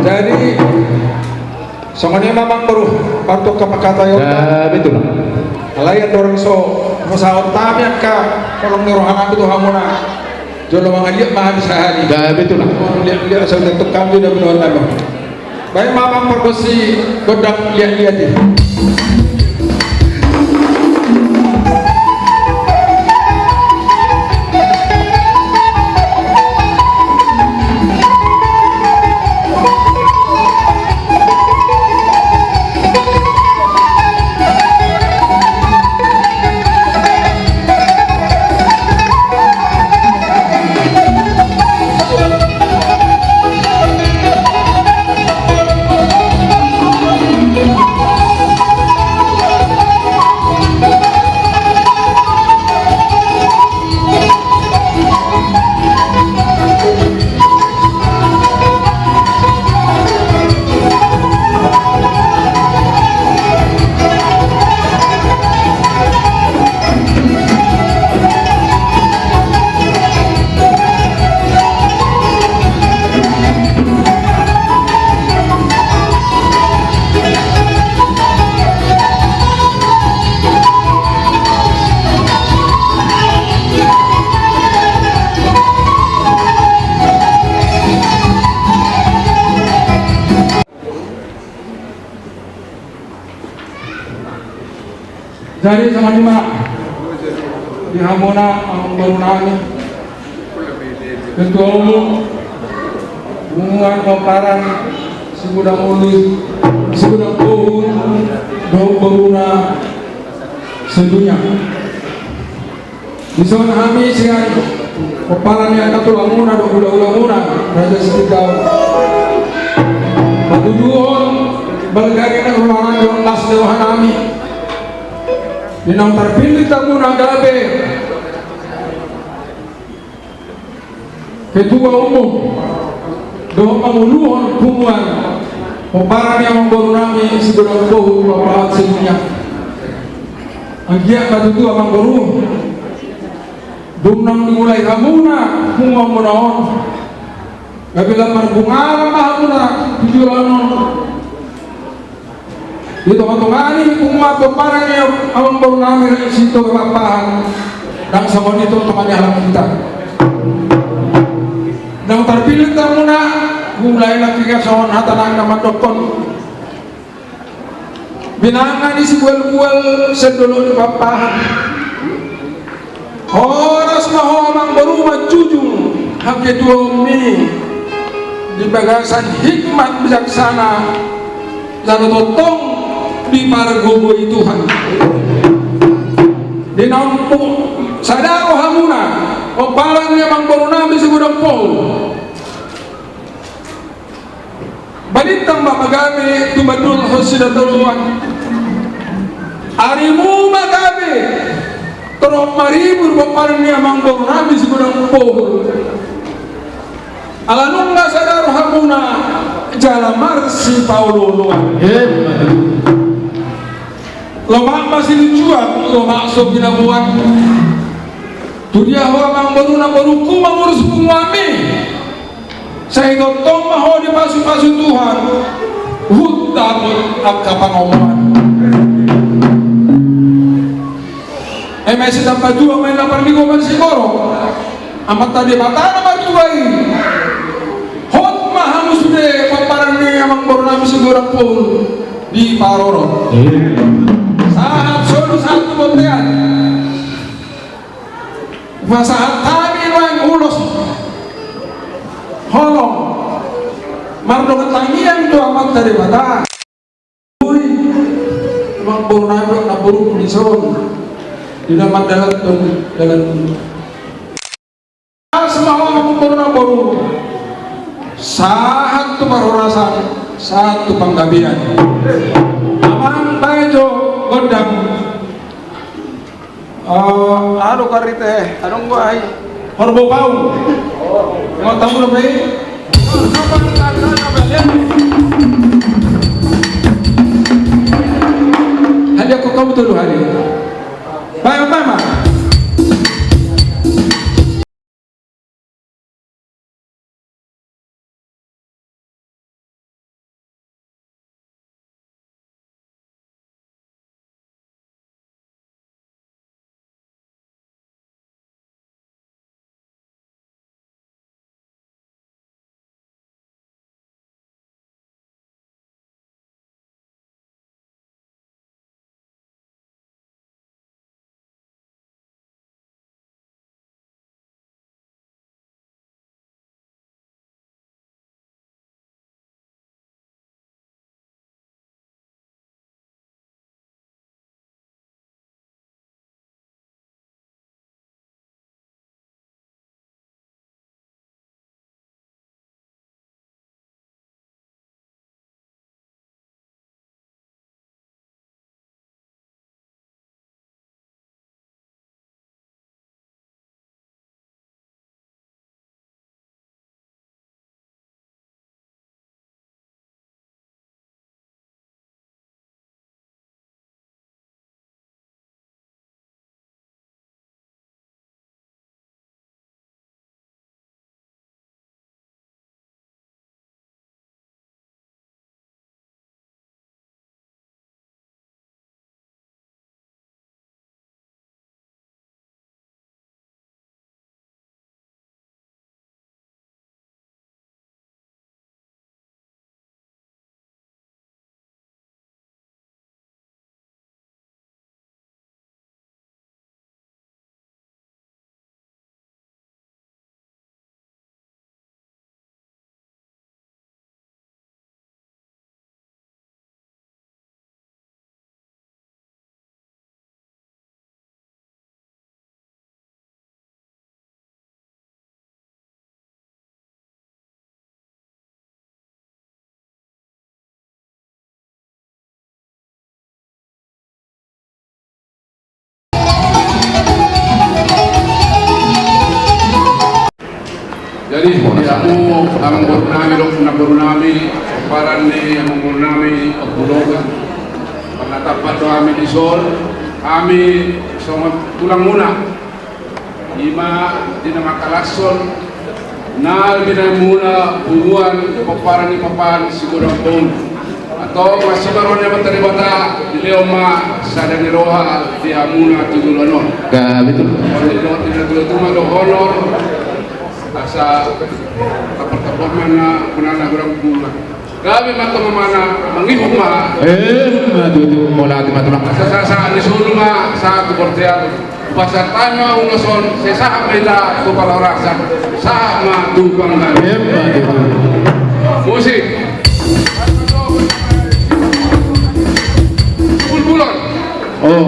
jadi semuanya memang baru partok kapakata yun betul alayan dorong so masaot tamian ka kolong nirohanan itu hamuna jolo mga liat mahal sehari betul liat sa untuk kami udah menuhan namin baik mamang perkosi godang liat-liat ini jadi sama lima di Hamona ang baru namin ketua umum hubungan paparan segudang ulu segudang pohon baru na sedunia di sana kami siang paparan yang ketua muna do ulang muna raja setikau patuduhon balgari ng ruangan yung las dewahan namin Dinang terpilih tamu nagabe ketua umum doa penguluhan hubungan peparan yang baru nami segera bohu bapak sedunia agia batu tua mang baru dumnang dimulai hamuna hubungan menaon gabila marbungaran hamuna tujuanon itu matungani umat peparang yang awang baru nami rin situ kelapahan dan sama itu temannya alam kita dan terpilih tamuna mulai lagi kasawan hatanan nama dokon binangan isi bual-bual sedulur di papahan horas mahomang baru majujung hake dua ini di bagasan hikmat bijaksana dan totong di margobo Tuhan di nampu sadaro hamuna opalan yang baru nabi segudang pol balitang mapagabi tumadul hosidatuluan arimu magabi terong maribur opalan yang baru nabi segudang pol alanung nga sadaro hamuna jalamar si Paulo luan lomak masih dijual, lomak sok binabuan. Tu dia orang baru nak baruku mengurus penguami. Saya gotong mahu di pasu-pasu Tuhan. Hutan kapan omongan. Masih dapat dua main lapar minggu masih korong. Amat tadi mata nama tuai. Hot mahamu sudah paparan ni amang baru nabi segera pun di Paroro. Saat solo satu botean masahat kami yang ulos holong mardo ketangian itu amat dari mata memang baru nabur di son di dalam dalam satu panggabian. Amang bajo godang anu karite anong buhay horbo pau mau tamu na bay hali ako kamu tulo hali bayo mama Jadi aku ang burnami dok na burnami paran ni ang burnami pagbulogan pagkatapat do kami di sol kami sama tulang muna ima di nama kalason na binay muna buwan paparan ni papan siguro pun atau masih baru niya mataribata di leoma sa daniroha di amuna tugulanon betul. Itu mah honor asa kapal-kapal mana penana berang bunga. Kami mata mana mengihuk mah. Itu mola di matulang. Sa ni sulma sa kuporteado. Pasar tanya unoson sesa beda kepala rasa sama tukang kami. Musik. Bulbulan. Oh.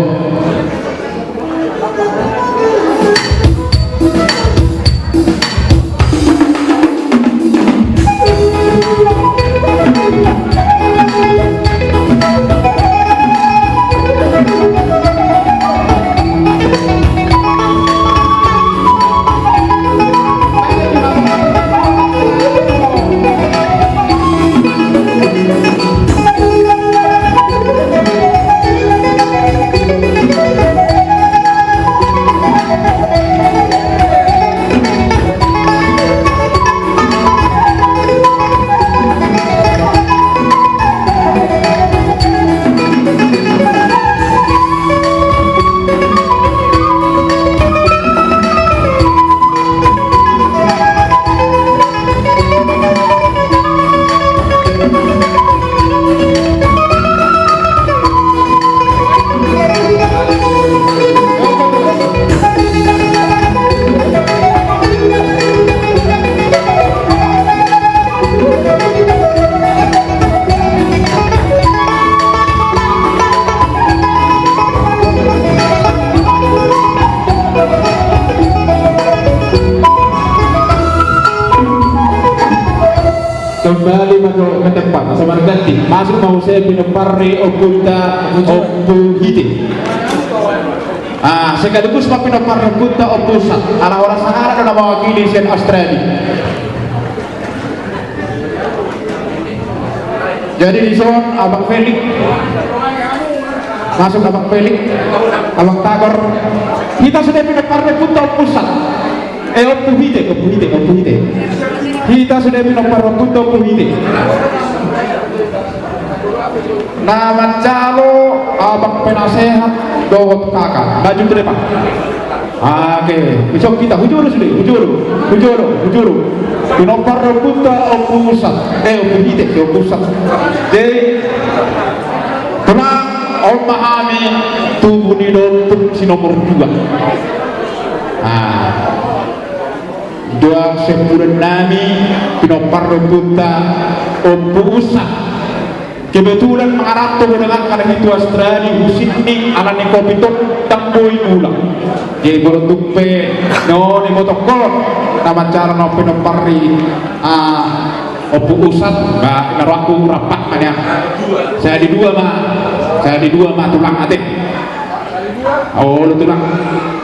berganti masuk mau saya pinoparri opunta opuhite. Sekaligus pa pinoparri opunta opusat. Ala orang Sahara na mewakili sian Australia. Jadi di son Abang Felix masuk Abang Felix, Abang Tagor. Kita sudah pinoparri opunta opusat. Opuhite. Kita sudah pinoparri opunta opuhite. Nama calo abang penasehat dawat kakak maju ke depan. Oke, besok kita hujuru sudah, hujuru. Pinopar rebuta opusat, opusat. Jadi tenang, memahami tubuh di dalam si nomor 2. Dua sebulan nami pinopar rebuta opusat. Kebetulan mengarap tuh dengan karena itu Australia Sydney ala Nikopito tamboi ulang. Jadi kalau tupe no ni motokol nama cara no pinopari opu usat mbak naraku rapat mana saya di dua mah tulang ate. Oh lu tulang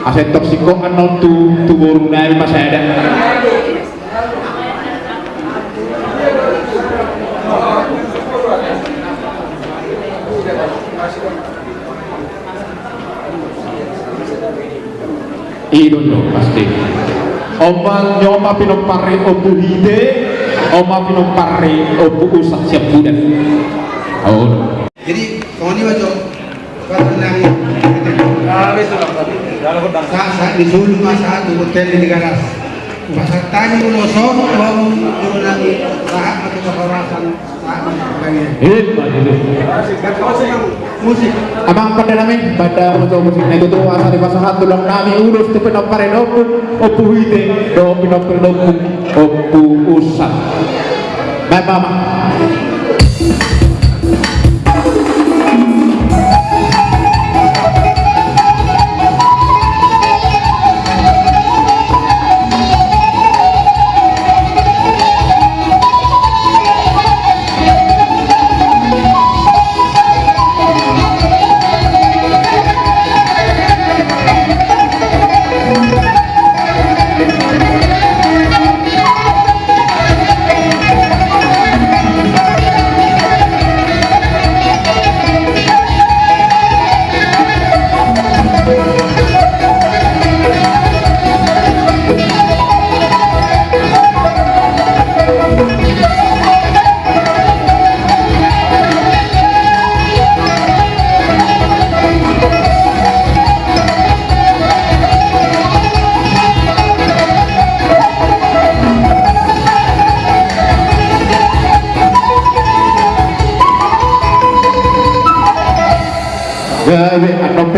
aset toksiko kan no tu baru naik mas ada. Idono pasti. Oma nyoma pinoparri opu hide, oma pinoparri opu usat siap budak. Oh. Jadi kawan ini macam tenang. Saat di Sulu masa itu hotel di negara. Masa tadi uloson baru lagi saat atau kekerasan saat musik. Abang pada nami pada untuk musiknya itu tuh asal di pasahat tulang nami urus tu pinopare opu hide do pinopare opu usat. Bapak mah.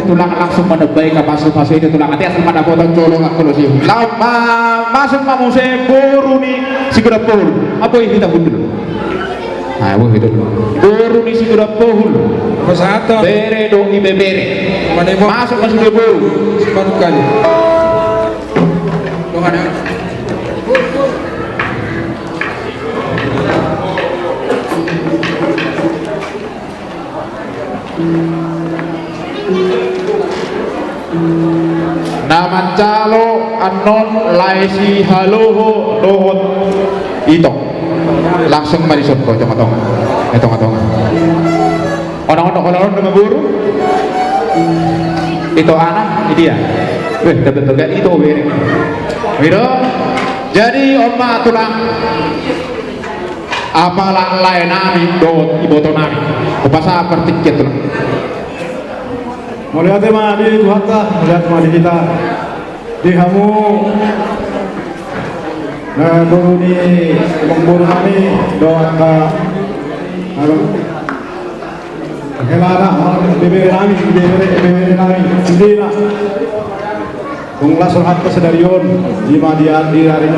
Tulang langsung menebay ke masuk itu tulang hati asal pada potong colong aku loh sih. Lama masuk kamu saya boru nih segera pohul. Apa yang kita bundur? Nah, apa itu? Boru nih segera pohul. Pasata. Bere dong ibe bere. Masuk dia boru. Separuh kali. Dong ada. Nama calo anon laisi haloho dohot itu langsung mari sotko tong orang dengan guru itu anak ini dia betul itu beri jadi oma tulang apalah lain nami dohot iboto nami upasa pertiknya tulang. Melihat tema di Tuhan melihat tema di kita di kamu nah dulu di pemburu kami doa ke kelana bebere kami sendiri lah kung lasul hat kesedarion di madian di hari